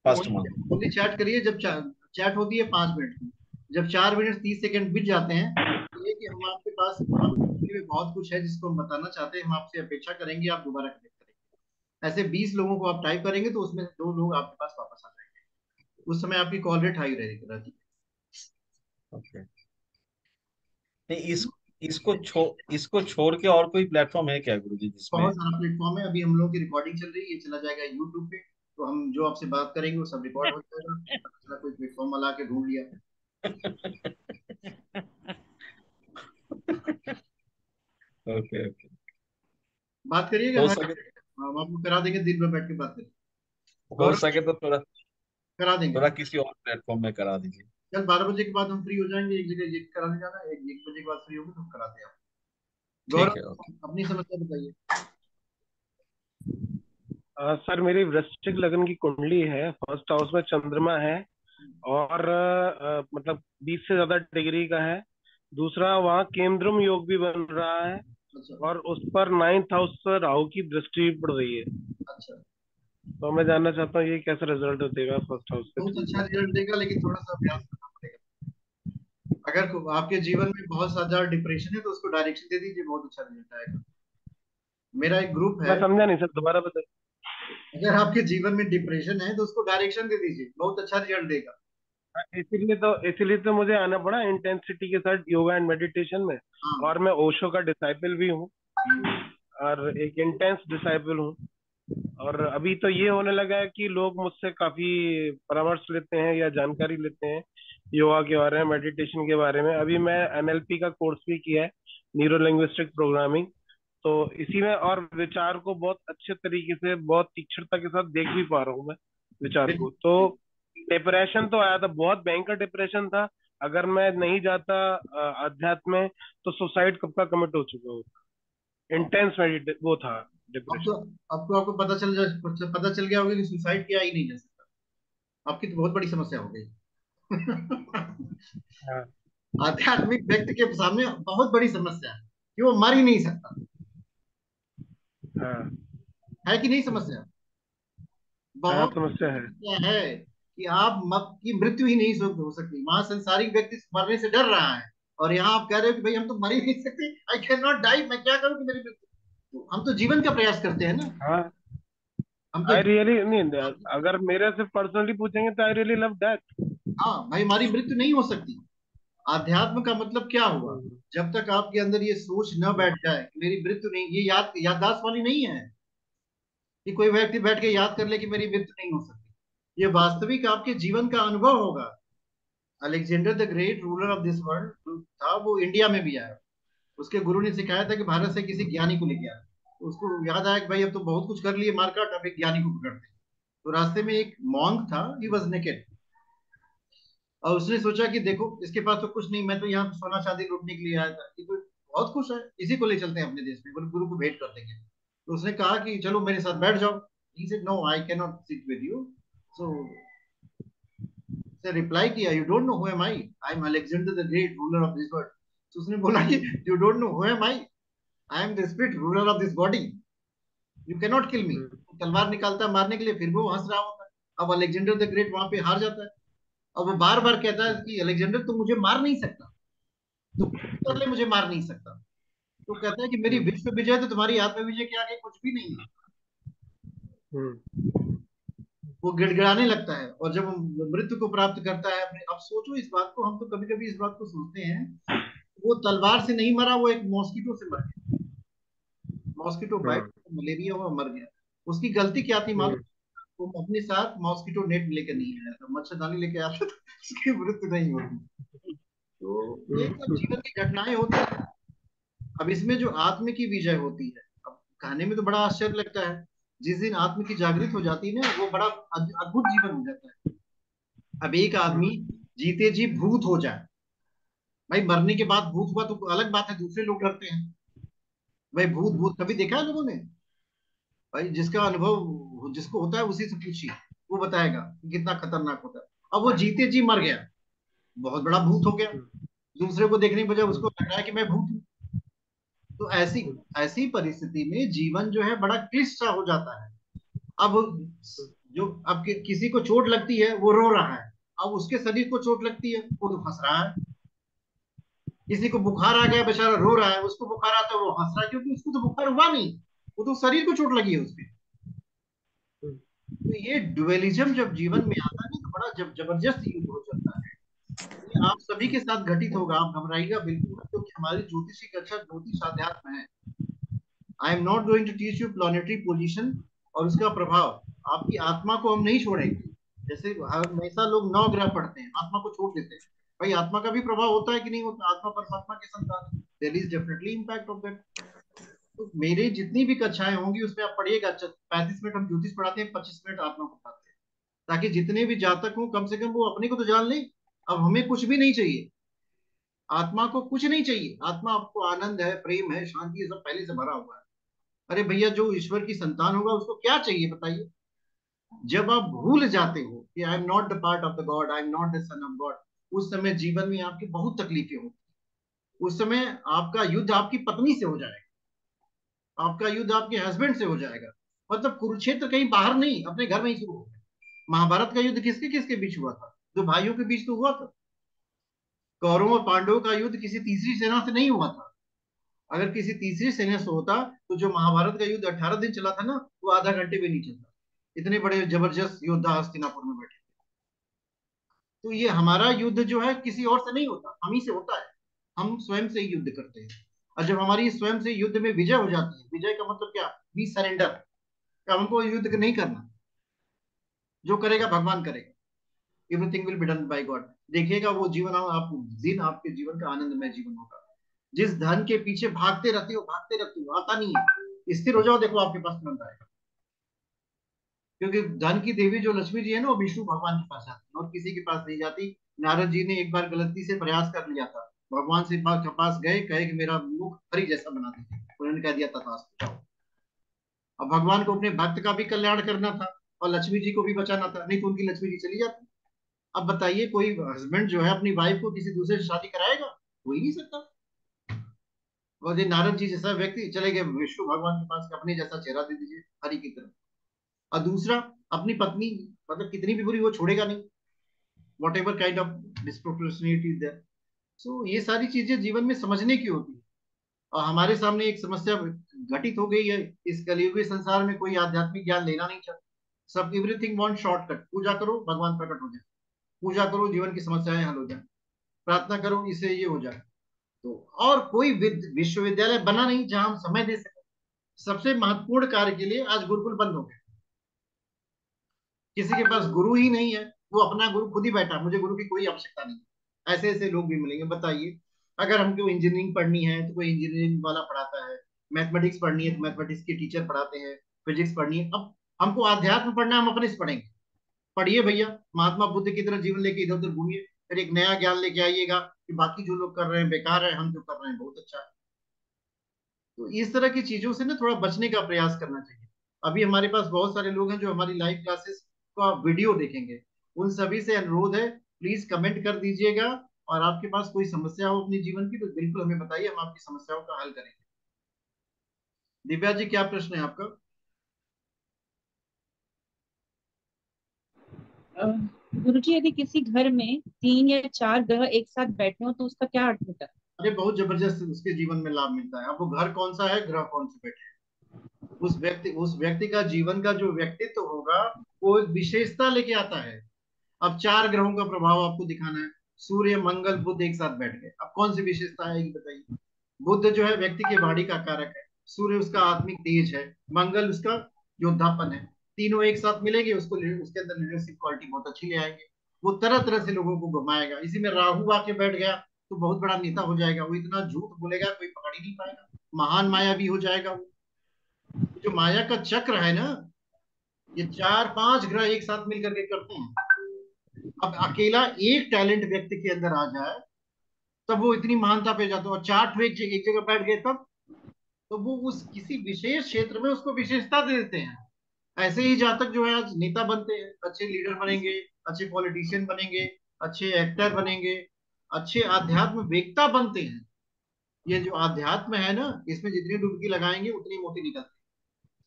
first month. Only chat करिए। जब चैट होती है 5 मिनट की, जब 4 मिनट 30 सेकंड बीत जाते हैं, तो ये कि हम आपके पास आपके लिए बहुत कुछ है जिसको हम बताना चाहते हैं, हम आपसे अपेक्षा करेंगे आप दोबारा कनेक्ट करेंगे। ऐसे 20 लोगों को आप टाइप करेंगे तो उसमें से 2 लोग आपके पास वापस आ जाएंगे। उस समय आपकी कॉल रेट हाई रहती है। ओके। नहीं, इसको छोड़ के और कोई प्लेटफॉर्म है क्या गुरुजी जिसमें? बहुत सारा प्लेटफॉर्म है। अभी हम लोग की रिकॉर्डिंग चल रही है, ये चला जाएगा यूट्यूब पे, तो हम जो आपसे बात करेंगे वो सब रिकॉर्ड हो जाएगा। कोई प्लेटफॉर्म वाला के ढूंढ लिया। ओके ओके, बात करिएगा, हो हाँ, सके हम आपको करा देंगे, दिन भर बैठ के बात करेंगे। हो गौरव, सके तो थोड़ा करा देंगे। थोड़ा किसी और प्लेटफॉर्म में करा दीजिए। कल 12 बजे के बाद हम फ्री हो जाएंगे, एक जगह ये कराने जाना है, 1 बजे के बाद फ्री होंगे तो हम कराते हैं आप। ठीक है, गौरव, ओके। अपनी समस्या बताइए। सर मेरी वृश्चिक लग्न की कुंडली है, फर्स्ट हाउस में चंद्रमा है और मतलब 20 से ज्यादा डिग्री का है। दूसरा वहाँ केंद्रम योग भी बन रहा है अच्छा और उस पर 9th हाउस पर राहु की दृष्टि भी पड़ रही है। अच्छा, तो मैं जानना चाहता हूँ ये कैसा रिजल्ट देगा फर्स्ट हाउस से। बहुत अच्छा रिजल्ट देगा, लेकिन थोड़ा सा अभ्यास करना पड़ेगा। अगर आपके जीवन में बहुत ज्यादा डिप्रेशन है तो उसको डायरेक्शन दे दीजिए, बहुत अच्छा रिजल्ट आएगा। मेरा एक ग्रुप है। मैं समझा नहीं सर, दोबारा बताइए। अगर आपके जीवन में डिप्रेशन है तो उसको डायरेक्शन दे दीजिए, बहुत अच्छा रिजल्ट देगा। इसीलिए तो मुझे आना पड़ा इंटेंसिटी के साथ योगा एंड मेडिटेशन में। हाँ, और मैं ओशो का डिसाइपल भी हूँ और एक इंटेंस डिसाइपल हूँ। और अभी तो ये होने लगा है कि लोग मुझसे काफी परामर्श लेते हैं या जानकारी लेते हैं योगा के बारे में, मेडिटेशन के बारे में। अभी मैं एनएलपी का कोर्स भी किया है, न्यूरो लिंग्विस्टिक प्रोग्रामिंग। तो इसी में और विचार को बहुत अच्छे तरीके से, बहुत तीक्ष्णता के साथ देख भी पा रहा हूँ मैं विचार को। तो डिप्रेशन तो आया था, बहुत भयंकर डिप्रेशन था। अगर मैं नहीं जाता अध्यात्म में तो सुसाइड कब का कमिट हो चुका होता। इंटेंस वो था अब तो डिप्रेशन। अब तो आपको पता चल गया होगा कि सुसाइड किया ही नहीं जा सकता। आपकी तो बहुत बड़ी समस्या हो गई। हाँ आध्यात्मिक व्यक्ति के सामने बहुत बड़ी समस्या है कि वो मर ही नहीं सकता। हाँ है कि नहीं समस्या? हाँ, बहुत समस्या है। समस्या है कि आप की मृत्यु ही नहीं हो सकती। वहां संसारिक व्यक्ति मरने से डर रहा है, और यहाँ आप कह रहे हो कि भाई हम तो मर ही नहीं सकते, आई कैन नॉट डाई, मैं क्या करूं कि मेरी मृत्यु। तो हम तो जीवन का प्रयास करते हैं ना। हाँ, हम तो आई रियली नहीं, अगर मेरे से पर्सनली पूछेंगे तो आई रियली लव दैट। हाँ भाई, हमारी मृत्यु नहीं हो सकती। आध्यात्म का मतलब क्या हुआ? जब तक आपके अंदर ये सोच न बैठ जाए कि मेरी मृत्यु नहीं, ये याददाश्त वाली नहीं है कि कोई व्यक्ति बैठ के याद कर ले कि मेरी मृत्यु नहीं हो सकती। ये वास्तविक आपके जीवन का अनुभव होगा। Alexander the great, ruler of this world था, वो इंडिया में भी आया। उसके गुरु ने सिखाया था कि भारत से किसी ज्ञानी को लेके आया। तो उसको याद आया कि भाई अब तो बहुत कुछ कर लिए मार्केट, अब एक ज्ञानी को पकड़ते हैं। तो रास्ते में एक मॉन्क था, ही वॉज नेकेड। और उसने सोचा कि देखो इसके पास तो कुछ नहीं, मैं तो यहाँ सोना चांदी लूटने के लिए आया था, ये तो बहुत खुश है, इसी को ले चलते हैं अपने देश में, गुरु को भेंट कर देंगे। तो उसने कहा कि चलो मेरे साथ बैठ जाओ। He said no, I can not sit with you. So उसने रिप्लाई किया, you don't know who am I am Alexander the great, ruler of this world. तो उसने बोला कि you don't know who am I am the spirit ruler of this body, you can not kill me. तलवार निकालता है मारने के लिए, फिर भी वो हंस रहा होता है। अब अलेक्जेंडर द ग्रेट वहां पे हार जाता है। अब वो बार बार कहता है कि अलेक्जेंडर तुम मुझे मार नहीं सकता, तुम कर ले, मुझे मार नहीं सकता। तो कहता है कि मेरी विश्व विजय तो तुम्हारी आत्म विजय के आगे कुछ भी नहीं है। वो गिड़गिड़ाने लगता है, और जब वो मृत्यु को प्राप्त करता है अपने, अब सोचो इस बात को, हम तो कभी कभी इस बात को सोचते हैं, वो तलवार से नहीं मरा, वो एक मॉस्किटो से मर गया, मॉस्किटो बाइट, मलेरिया हुआ, मर गया। उसकी गलती क्या थी मालूम? वो अपने साथ मॉस्किटो नेट लेकर नहीं आया था, मच्छरदानी लेके आया था, तो उसकी मृत्यु नहीं होती। तो ये सब जीवन की घटनाएं होती है। अब इसमें जो आत्म की विजय होती है, अब कहने में तो बड़ा आश्चर्य लगता है, जिस दिन आत्म की जागृत हो जाती है ना, वो बड़ा अद्भुत जीवन हो जाता है। अब एक आदमी जीते जी भूत हो जाए, भाई मरने के बाद भूत हुआ तो अलग बात है, दूसरे लोग डरते हैं, भाई भूत भूत कभी देखा है लोगों ने? भाई जिसका अनुभव जिसको होता है उसी से पूछिए, वो बताएगा कि कितना खतरनाक होता है। अब वो जीते जी मर गया, बहुत बड़ा भूत हो गया, दूसरे को देखने के बजाय उसको लग रहा है कि मैं भूत हूँ। तो ऐसी ऐसी परिस्थिति में जीवन जो है बड़ा क्लिष्ट सा हो जाता है। अब जो अब किसी को चोट लगती है वो रो रहा है, अब उसके शरीर को चोट लगती है वो तो हंस रहा है। किसी को बुखार आ गया, बेचारा रो रहा है, उसको बुखार आता है वो हंस रहा है, क्योंकि उसको तो बुखार हुआ नहीं, वो तो शरीर को चोट लगी है उसके। तो ये ड्युअलिज्म जब जीवन में आता है ना, तो बड़ा जबरदस्त युद्ध हो जाता है। ये आप सभी के साथ घटित होगा, आप घबराइएगा बिल्कुल मत, क्योंकि हमारी ज्योतिषी कक्षा ज्योतिष अध्यात्म है। I am not going to teach you planetary position और उसका प्रभाव, आपकी आत्मा को हम नहीं छोड़ेंगे। जैसे हमेशा लोग 9 ग्रह पढ़ते हैं, आत्मा को छोड़ देते हैं, भाई आत्मा का भी प्रभाव होता है कि नहीं होता? आत्मा परमात्मा के संतान, there is definitely impact of that. तो मेरी जितनी भी कक्षाएं होंगी उसमें आप पढ़िएगा, 35 मिनट हम ज्योतिष पढ़ाते हैं, 25 मिनट आत्मा को पढ़ाते हैं, ताकि जितने भी जातक हों कम से कम वो अपने को तो जान लें। अब हमें कुछ भी नहीं चाहिए, आत्मा को कुछ नहीं चाहिए, आत्मा आपको आनंद है, प्रेम है, शांति है, सब पहले से भरा हुआ है। अरे भैया जो ईश्वर की संतान होगा उसको क्या चाहिए बताइए? जब आप भूल जाते हो कि आई am not the part of the God, I am not the son of God, उस समय जीवन में आपकी बहुत तकलीफें होंगी। उस समय आपका युद्ध आपकी पत्नी से हो जाएगा, आपका युद्ध आपके हस्बैंड से हो जाएगा। मतलब कुरुक्षेत्र कहीं बाहर नहीं, अपने घर में ही शुरू हो गया। महाभारत का युद्ध किसके किसके बीच हुआ था? दो भाइयों के बीच तो हुआ था। कौरवों और पांडवों का युद्ध किसी तीसरी सेना से नहीं हुआ था। अगर किसी तीसरी सेना से होता तो जो महाभारत का युद्ध 18 दिन चला था ना, वो आधा घंटे भी नहीं चलता। इतने बड़े जबरदस्त योद्धा हस्तिनापुर में बैठे। तो ये हमारा युद्ध जो है किसी और से नहीं होता, हम ही से होता है। हम स्वयं से ही युद्ध करते हैं, और जब हमारी स्वयं से युद्ध में विजय हो जाती है, विजय का मतलब क्या? वी सरेंडर, क्या हमको युद्ध नहीं करना, जो करेगा भगवान करेगा, everything will be done by God. देखिएगा वो जीवन, आप दिन आपके जीवन का आनंदमय जीवन होगा। जिस धन के पीछे भागते रहते हो आता नहीं है, स्थिर हो जाओ, देखो आपके पास तुरंत आएगा। क्योंकि धन की देवी जो लक्ष्मी जी है ना, वो विष्णु भगवान के पास जाती है और किसी के पास नहीं जाती। नारद जी ने एक बार गलती से प्रयास कर लिया था, भगवान से पास गए, कहे कि मेरा मुख हरी जैसा बना दीजिए, उन्होंने कह दिया तथास्तु। अब भगवान को अपने भक्त का भी कल्याण करना था और लक्ष्मी जी को भी बचाना था, नहीं तो उनकी लक्ष्मी जी चली जाती। अब बताइए कोई हस्बैंड जो है अपनी वाइफ को किसी दूसरे से शादी कराएगा? हो ही नहीं सकता। और ये नारद जी जैसा व्यक्ति चले गए विष्णु भगवान के पास, अपने जैसा चेहरा दे दीजिए हरि की तरफ। और दूसरा, अपनी पत्नी मतलब कितनी भी बुरी, वो छोड़ेगा नहीं, whatever kind of disproportionity is there. सो ये सारी चीजें जीवन में समझने की होती है। और हमारे सामने एक समस्या घटित हो गई है, इस कलयुगी संसार में कोई आध्यात्मिक ज्ञान लेना नहीं चाहता। सब एवरीथिंग वांट शॉर्टकट, पूजा करो भगवान प्रकट हो जाए, पूजा करो जीवन की समस्याएं हल हो जाए, प्रार्थना करो इससे ये हो जाए। तो और कोई विश्वविद्यालय बना नहीं जहां हम समय दे सके। सबसे महत्वपूर्ण कार्य के लिए आज गुरुकुल बंद हो गए, किसी के पास गुरु ही नहीं है, वो अपना गुरु खुद ही बैठा, मुझे गुरु की कोई आवश्यकता नहीं। ऐसे ऐसे लोग भी मिलेंगे। बताइए, अगर हमको इंजीनियरिंग पढ़नी है तो कोई इंजीनियरिंग वाला पढ़ाता है, मैथमेटिक्स पढ़नी है तो मैथमेटिक्स के टीचर पढ़ाते हैं, फिजिक्स पढ़नी है। अब हमको अध्यात्म पढ़ना है, हम अपने से पढ़ेंगे। पढ़िए भैया, महात्मा बुद्ध की तरह जीवन लेके इधर उधर घूमिए, फिर एक नया ज्ञान लेके आइएगा कि बाकी जो लोग कर रहे हैं बेकार है, हम जो कर रहे हैं बहुत अच्छा है। तो इस तरह की चीजों से ना थोड़ा बचने का प्रयास करना चाहिए। अभी हमारे पास बहुत सारे लोग हैं जो हमारी लाइव क्लासेस का वीडियो देखेंगे, उन सभी से अनुरोध है प्लीज कमेंट कर दीजिएगा, और आपके पास कोई समस्या हो अपने जीवन की तो बिल्कुल हमें बताइए, हम आपकी समस्याओं का हल करेंगे। दिव्या जी, क्या प्रश्न है आपका? गुरुजी, यदि किसी घर में 3 या 4 ग्रह एक साथ बैठे हो तो उसका क्या अर्थ होता है? अरे बहुत जबरदस्त उसके जीवन में लाभ मिलता है। अब वो घर कौन सा है, ग्रह कौन से बैठे हैं, उस व्यक्ति का जीवन का जो व्यक्तित्व होगा वो एक विशेषता लेके आता है। अब 4 ग्रहों का प्रभाव आपको दिखाना है, सूर्य मंगल बुध एक साथ बैठ गए, अब कौन सी विशेषता है बताइए। बुध जो है व्यक्ति के बॉडी का कारक है, सूर्य उसका आत्मिक तेज है, मंगल उसका योद्धापन है। तीनों एक साथ मिलेंगे उसको उसके अंदर लीडरशिप क्वालिटी बहुत अच्छी ले आएंगे। वो तरह तरह से लोगों को घुमाएगा। इसी में राहु आके बैठ गया तो बहुत बड़ा नेता हो जाएगा, वो इतना झूठ बोलेगा कोई पकड़ ही नहीं पाएगा, महान मायावी हो जाएगा वो। जो माया का चक्र है ना, ये 4-5 ग्रह एक साथ मिलकर के करते हैं। अब अकेला एक टैलेंट व्यक्ति के अंदर आ जाए तब वो इतनी महानता पे जाता है, और 4 ठो एक जगह बैठ गए तब तो वो उस किसी विशेष क्षेत्र में उसको विशेषता दे देते हैं। ऐसे ही जातक जो है आज नेता बनते हैं, अच्छे लीडर बनेंगे, अच्छे पॉलिटिशियन बनेंगे, अच्छे एक्टर बनेंगे, अच्छे आध्यात्म वेत्ता बनते हैं। ये जो आध्यात्म है ना, इसमें जितनी डुबकी लगाएंगे उतनी मोती निकलती है।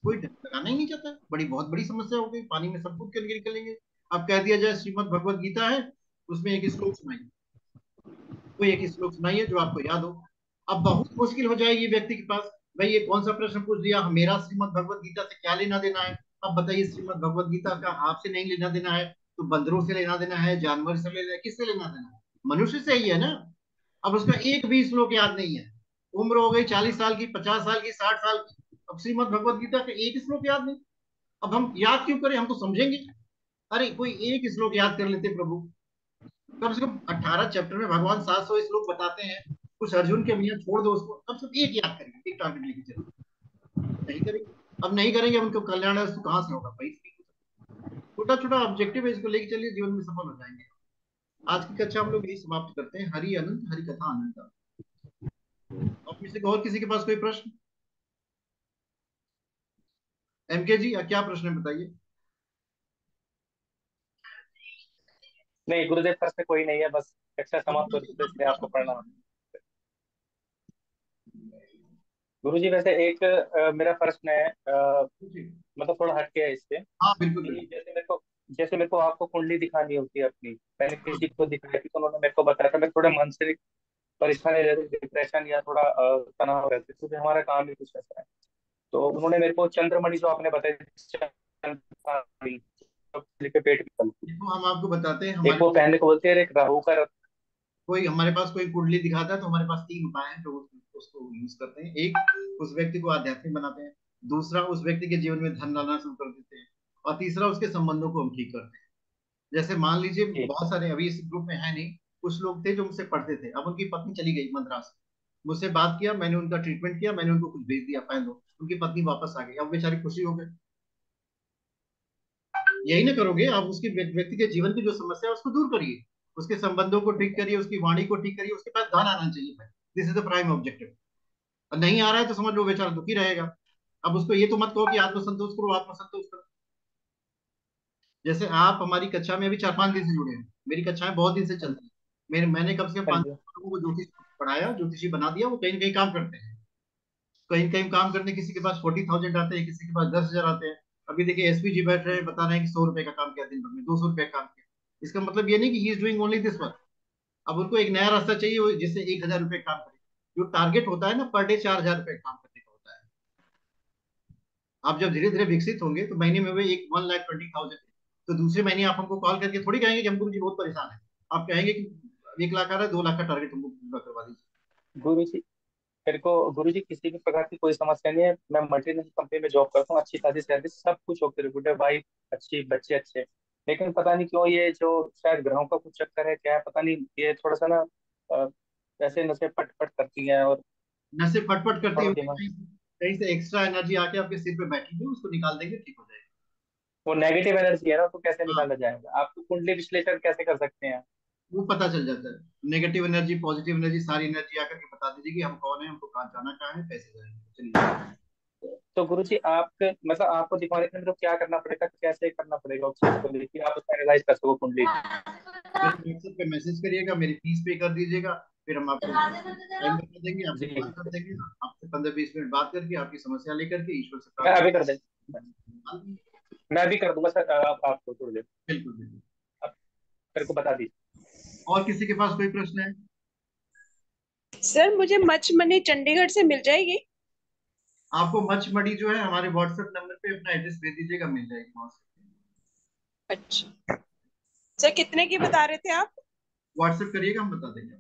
कोई लगाना ही नहीं चाहता, बड़ी बहुत बड़ी समस्या हो गई, पानी में सब कुछ करके निकलेंगे। अब कह दिया जाए श्रीमद् भगवत गीता है, उसमें एक श्लोक सुनाइए, कोई एक श्लोक सुनाइए जो आपको याद हो। अब बहुत मुश्किल हो जाएगी व्यक्ति के पास, भाई ये कौन सा प्रश्न पूछ दिया, मेरा श्रीमद् भगवत गीता से क्या लेना देना है। अब बताइए, श्रीमद् भगवत गीता का आपसे नहीं लेना देना है तो बंदरों से लेना देना है, जानवर से लेना है, किससे लेना देना है, मनुष्य से ही है ना। अब उसका एक भी श्लोक याद नहीं है, उम्र हो गई 40 साल की, 50 साल की, 60 साल की, अब श्रीमद् भगवत गीता का एक श्लोक याद नहीं। अब हम याद क्यों करें, हम तो समझेंगे। अरे कोई एक श्लोक याद कर लेते प्रभु, कम से कम 18 चैप्टर में भगवान 700 श्लोक बताते हैं, कुछ अर्जुन के मियाँ छोड़ दो उसको, कम से कम एक याद करेंगे, एक टारगेट लेके चलो। नहीं करेंगे, अब नहीं करेंगे, उनको कल्याण है तो कहाँ से होगा भाई। छोटा छोटा ऑब्जेक्टिव है, इसको लेके चलिए, जीवन में सफल हो जाएंगे। आज की कक्षा हम लोग यही समाप्त करते हैं। हरि अनंत, हरि कथा अनंत। और किसी के पास कोई प्रश्न? एमके जी क्या प्रश्न है बताइए। नहीं गुरुदेव, प्रश्न कोई नहीं है, बस कक्षा समाप्त हो रही है इसलिए आपको पढ़ना होगा। गुरुजी वैसे एक मेरा प्रश्न है, मतलब थोड़ा हटके है इससे। हाँ बिल्कुल कि बिल्कुल। जैसे मेरे को आपको कुंडली दिखानी होती है अपनी, मैंने किसी को दिखाई थी तो उन्होंने मेरे को बताया था, मैं थोड़ा मानसिक परेशानी रहती, डिप्रेशन या थोड़ा तनाव रहती है, क्योंकि हमारा काम ही कुछ ऐसा है। तो उन्होंने मेरे को चंद्रमणि जो आपने बताई, चंद्रमणि लिखे पेट की तल, देखो हम आपको बताते हैं, एक वो पहनने को बोलते हैं, एक राहु का हमारे पास कोई कुंडली दिखाता है तो हमारे पास 3 उपाय हैं जो उसको यूज करते हैं। एक, उस व्यक्ति को आध्यात्मिक बनाते हैं। दूसरा, उस व्यक्ति के जीवन में धन लाना शुरू कर देते हैं। और तीसरा, उसके संबंधों को हम ठीक करते हैं। जैसे मान लीजिए, बहुत सारे अभी इस ग्रुप में है नहीं, कुछ लोग थे जो मुझसे पढ़ते थे, अब उनकी पत्नी चली गई मद्रास, मुझसे बात किया, मैंने उनका ट्रीटमेंट किया, मैंने उनको कुछ भेज दिया, पहन लो, उनकी पत्नी वापस आ गई, अब बेचारी खुशी हो गई। यही ना करोगे आप, उसके व्यक्ति के जीवन की जो समस्या है उसको दूर करिए, उसके संबंधों को ठीक करिए, उसकी वाणी को ठीक करिए, उसके पास धन आना चाहिए भाई। This is the prime objective. और नहीं आ रहा है तो समझ लो बेचारा दुखी रहेगा। अब उसको ये तो मत कहो कि आत्मसंतोष करो, आत्मसंतोष करो। जैसे आप हमारी कक्षा में अभी 4-5 दिन से जुड़े हैं, मेरी कक्षाएं बहुत दिन से चलती है, मैंने कम से कम 5 लोगों को ज्योतिष पढ़ाया, ज्योतिषी बना दिया, वो कहीं ना कहीं काम करते हैं। कहीं कहीं काम करने किसी के पास 40,000 आते हैं, किसी के पास 10,000 आते हैं। अभी देखिए एसपी जी बैठ रहे हैं, बता रहे हैं कि 100 रुपए का काम किया दिन भर में, 200 रुपए का काम किया। इसका मतलब ये नहीं कि he is doing only this work. अब उनको एक नया रास्ता चाहिए जिससे 1,000 रुपए काम करे। जो टारगेट होता है ना पर डे 4,000 रुपए काम करने का होता है। आप जब धीरे धीरे विकसित होंगे तो महीने में वे एक 1,20,000, तो दूसरे महीने आप हमको कॉल करके थोड़ी कहेंगे कि हम गुरु जी बहुत परेशान है। आप कहेंगे कि 1 लाख आ रहा है, 2 लाख का टारगेट हमको पूरा करवा दीजिए। गुरु जी। मेरे को गुरु जी किसी भी प्रकार की कोई समस्या नहीं है, मैं मल्टीनेशनल कंपनी में जॉब करता हूँ, अच्छी खासी सैलरी, सब कुछ ओके रिपोर्ट, वाइफ अच्छी, बच्चे अच्छे। लेकिन पता नहीं क्यों ये जो शायद ग्रहों का कुछ चक्कर है क्या है, पता नहीं, ये थोड़ा सा ना ऐसे नशे पट पट करती हैं और नशे फटफट करती थोड़ा है, दिमाग, कहीं से एक्स्ट्रा एनर्जी आके आपके सिर पे बैठेगी, उसको निकाल देंगे, ठीक हो जाएगा। वो नेगेटिव एनर्जी है ना, तो कैसे हाँ, निकाला जाएगा, आप तो कुंडली विश्लेषण कैसे कर सकते हैं। वो पता चल जाता है, नेगेटिव एनर्जी पॉजिटिव एनर्जी सारी एनर्जी आकर के बता दीजिए कि हम कौन है, हमको कहाँ जाना, कहाँ है, कैसे जाएंगे, चलिए। तो गुरु जी आप मतलब आपको दिखाने के लिए मेरे को क्या करना पड़ेगा, कैसे करना पड़ेगा उस चीज को लेकर, आप उसका एनालाइज कर सको कुंडली को। मेरे व्हाट्सएप पे मैसेज करिएगा, मेरी फीस पे कर दीजिएगा, फिर हम आपको टाइम बता देंगे, आपसे जी कॉल कर देंगे, आपसे 15-20 मिनट बात करके आपकी समस्या लेकर के ईश्वर से मैं प्रार्थना। अभी कर दे मैं अभी कर दूंगा सर, आपको थोड़ी देर, बिल्कुल बिल्कुल। आप मेरे को बता दीजिए। और किसी के पास कोई प्रश्न है? सर मुझे मच मनी चंडीगढ़ से मिल जाएगी? आपको मचमढ़ी जो है हमारे व्हाट्सएप नंबर पे अपना एड्रेस भेज दीजिएगा, मिल जाएगी वहां से। अच्छा सर, कितने की बता रहे थे आप? व्हाट्सएप करिएगा, हम बता देंगे।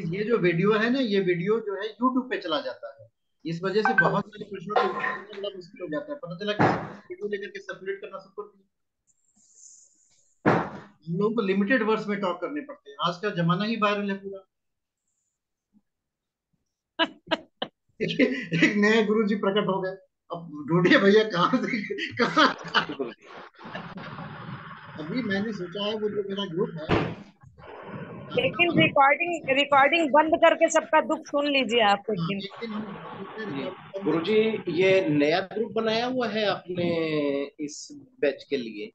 ये जो वीडियो है ना, ये वीडियो जो है यूट्यूब पे चला जाता है, इस वजह से बहुत सारे प्रश्नों का उत्तर देना बड़ा मुश्किल हो जाता है। पता चला कि वीडियो लेकर के सर्कुलेट करना सबको, हम लोगों को लिमिटेड वर्ड्स में टॉक करने पड़ते हैं। आज का जमाना ही वायरल है पूरा। एक नए गुरु जी प्रकट हो गए, अब ढूंढिए भैया कहाँ से कहाँ। अभी मैंने सोचा है वो जो मेरा ग्रुप है, लेकिन रिकॉर्डिंग बंद करके सबका दुख सुन लीजिए आप एक दिन। एक दिन हम गुरुजी ये नया ग्रुप बनाया हुआ है आपने इस बैच के लिए?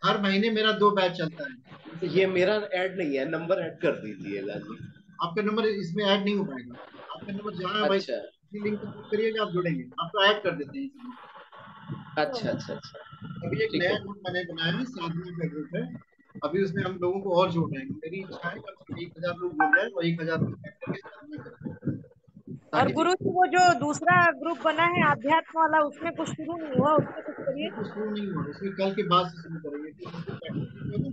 हर महीने मेरा 2 बैच चलता है। ये मेरा ऐड नहीं है, नंबर ऐड कर दीजिए लाजी। आपका नंबर इसमें ऐड नहीं हो पाएगा। आपका नंबर जहाँ है भाई, अच्छा लिंक पर क्लिक करिएगा, आप जुड़ेंगे, आपको ऐड कर देते हैं इस ग्रुप। अच्छा अच्छा अच्छा, अभी एक ठीक नया है। ग्रुप मैंने बनाया है, साधना का ग्रुप है। अभी उसमें हम लोगों को और जोड़ रहे हैं। मेरी इच्छा है कम से कम 1000 लोग जुड़ जाए और 1000 लोग बैठ करके साधना करें, और ताकि गुरु जी वो जो दूसरा ग्रुप बना है आध्यात्म वाला, उसमें कुछ शुरू नहीं हुआ, उसमें कुछ करिए। उसमें कुछ शुरू नहीं हुआ, उसमें कल के बाद से शुरू करेंगे। क्योंकि उसमें practice जो है ना,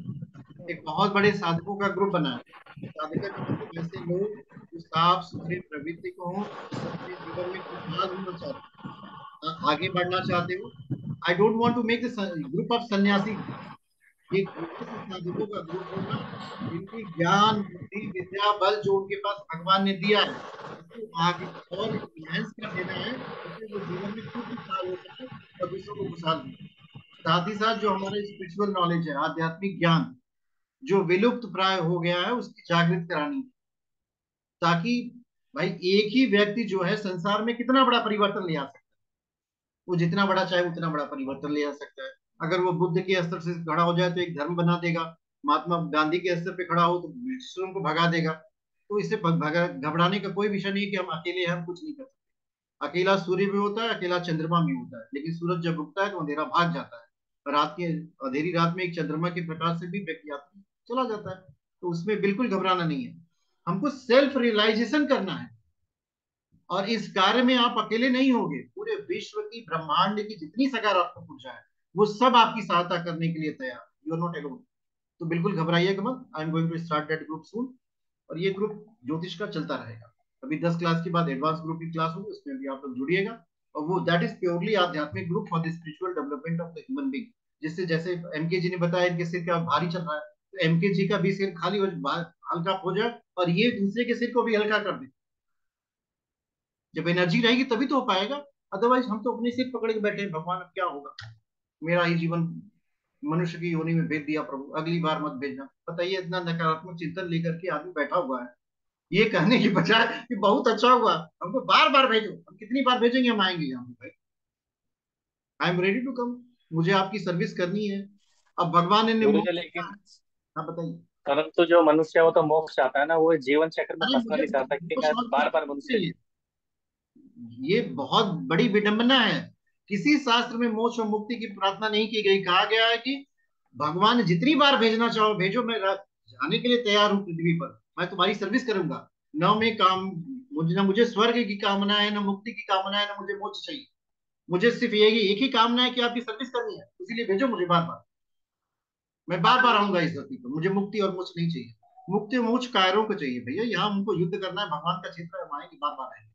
एक बहुत बड़े साधकों का ग्रुप बना है। साधका का मतलब ऐसे लोग जो साफ सुथरे प्रवृत्ति को हो, अपने जीवन में खुशहाल होना चाहते हो, आगे बढ़ना चाहते हो। I don't want to make group of sannyasi. ये ऐसे साधकों का ग्रुप होगा जिनकी ज्ञान बुद्धि विद्या बल जो उनके पास भगवान ने दिया है, उसको आगे और इनहेंस कर देना है, जिससे वो जीवन में खुद खुशहाल हो सके और दूसरों को खुशहाल करे। साथ ही साथ जो हमारा स्पिरिचुअल नॉलेज है, आध्यात्मिक ज्ञान जो विलुप्त प्राय हो गया है, उसकी जागृत करानी है। ताकि भाई एक ही व्यक्ति जो है संसार में कितना बड़ा परिवर्तन ले आ सकता है, वो जितना बड़ा चाहे उतना बड़ा परिवर्तन ले आ सकता है। अगर वो बुद्ध के स्तर से खड़ा हो जाए तो एक धर्म बना देगा, महात्मा गांधी के स्तर पे खड़ा हो तो ब्रिटिशरों को भगा देगा। तो इससे घबराने का कोई विषय नहीं है कि हम अकेले हैं, हम कुछ नहीं कर सकते। अकेला सूर्य भी होता है, अकेला चंद्रमा भी होता है, लेकिन सूरज जब उगता है तो अंधेरा भाग जाता है। रात के अंधेरी रात में एक चंद्रमा के प्रकाश से भी व्यक्ति यात्री चला जाता है। तो उसमें बिल्कुल घबराना नहीं है। हमको सेल्फ रियलाइजेशन करना है, और इस कार्य में आप अकेले नहीं होंगे। पूरे विश्व की ब्रह्मांड की जितनी सकारात्मक ऊर्जा है वो सब आपकी सहायता करने के लिए तैयार। You are not alone. तो बिल्कुल घबराइएगा मत। I am going to start that group soon. और ये ग्रुप ज्योतिष का चलता रहेगा। अभी 10 क्लास के बाद एडवांस ग्रुप की क्लास होगी, उसमें भी आप लोग जुड़िएगा। और वो दैट इज प्योरली आध्यात्मिक group for the spiritual development of the human being. जिससे जैसे एमके जी ने बताया इनके सिर का भारी चल रहा है, तो एमके जी का भी सिर खाली हो, हल्का हो जाए, और ये दूसरे के सिर को भी हल्का कर दे। जब एनर्जी रहेगी तभी तो हो पाएगा। अदरवाइज हम तो अपने सिर पकड़ के बैठे हैं, भगवान अब क्या होगा, मेरा ही जीवन मनुष्य की योनि में भेज दिया प्रभु, अगली बार मत भेजना। बताइए, इतना नकारात्मक चिंतन लेकर के आदमी बैठा हुआ है, ये कहने की बजाय कि बहुत अच्छा हुआ, हमको बार बार भेजो। हम कितनी बार भेजेंगे, हम आएंगे यहाँ पे। I am ready to come. मुझे आपकी सर्विस करनी है। अब भगवान ने गुरु जी मोक्ष दिया लेकिन है। हाँ बताइए। परंतु जो मनुष्य है वो तो मोक्ष चाहता है ना, वो जीवन चक्र में अरे फंसना मुझे नहीं चाहता कि वो मैं शॉर्ट बार बार कुछ मनुष्य। नहीं है। ये बहुत बड़ी विडंबना है। किसी शास्त्र में मोक्ष और मुक्ति की प्रार्थना नहीं की गई। कहा गया है कि भगवान जितनी बार भेजना चाहो भेजो, मैं जाने के लिए तैयार हूँ पृथ्वी पर, मैं तुम्हारी सर्विस करूंगा। न मैं काम मुझे, न मुझे स्वर्ग की कामना है, न मुक्ति की कामना है, न मुझे मोक्ष चाहिए। मुझे सिर्फ यही एक ही कामना है कि आपकी सर्विस करनी है, इसीलिए भेजो मुझे बार बार। मैं बार बार आऊंगा इस धरती पर। मुझे मुक्ति और मोक्ष नहीं चाहिए। मुक्ति और मोक्ष कायरों को चाहिए भैया। यहाँ हमको युद्ध करना है, भगवान का क्षेत्र है, हम आएंगे, बार बार आएंगे।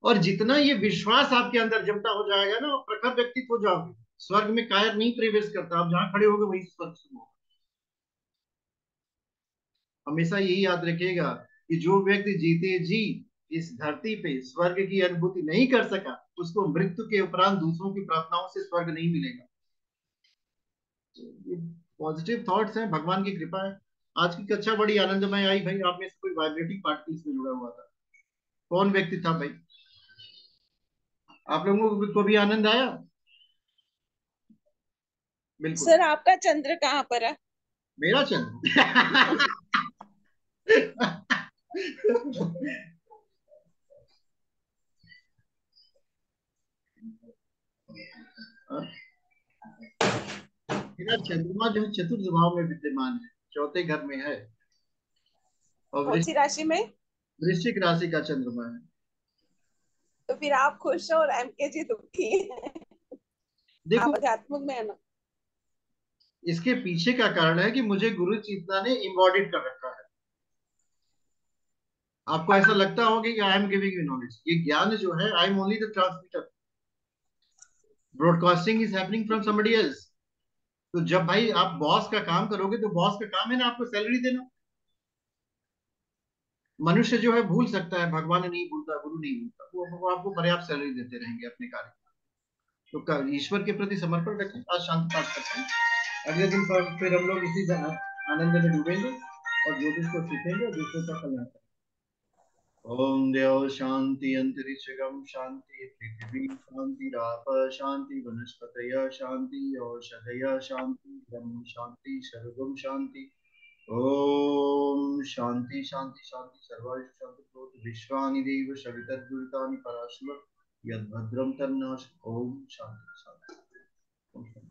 और जितना ये विश्वास आपके अंदर जमता हो जाएगा ना, प्रखर व्यक्तित्व हो जाओगे। स्वर्ग में कायर नहीं प्रवेश करता, आप जहां खड़े होगे वही स्वर्ग शुरू होगा। हमेशा यही याद रखिएगा कि जो व्यक्ति जीते जी इस धरती पे स्वर्ग की अनुभूति नहीं कर सका, उसको मृत्यु के उपरांत दूसरों की प्रार्थनाओं से स्वर्ग नहीं मिलेगा। ये पॉजिटिव थॉट्स हैं, भगवान की कृपा है। आज की कक्षा बड़ी आनंदमय आई भाई। आप में से कोई वाइब्रेटिंग पार्टिकल इसमें जुड़ा हुआ था? कौन व्यक्ति था भाई? आप लोगों को भी आनंद आया? बिल्कुल। सर आपका चंद्र कहाँ पर है? मेरा चंद्र मेरा चंद्रमा जो है चतुर्थ भाव में विद्यमान है, चौथे घर में है। और कौन सी राशि में? वृश्चिक राशि का चंद्रमा है। तो फिर आप खुश हो और एमके जी दुखी है। देखो आप अध्यात्म में है ना। इसके पीछे का कारण है कि मुझे गुरु चेतना ने इम्बॉडीड कर रखा है। आपको ऐसा लगता होगा कि I am giving you knowledge, ये ज्ञान जो है I am only the transmitter, broadcasting is happening from somebody else. तो जब भाई आप बॉस का काम करोगे तो बॉस का काम है ना आपको सैलरी देना। मनुष्य जो है भूल सकता है, भगवान नहीं भूलता, गुरु नहीं भूलता, वो आपको पर्याप्त सैलरी देते रहेंगे अपने कार्य। तो ईश्वर के प्रति समर्पण रखें। आज शांति पाठ करते हैं, अगले दिन पर फिर हम लोग इसी आनंद में डूबेंगे और ज्योतिष को सीखेंगे और दूसरों का कल्याण करेंगे। ओम देव शांति अंतरिक्षगम शांति पृथ्वी शांति राप शांति वनस्पतय शांति औषधय शांति ब्रह्म शांति सर्वगम शांति। ओम शांति शांति शांति सर्वायुष शांति विश्वानि देव सवितर्दुरितानि पराशुर यद्भद्रम तन्नाश। ओम शांति शांति।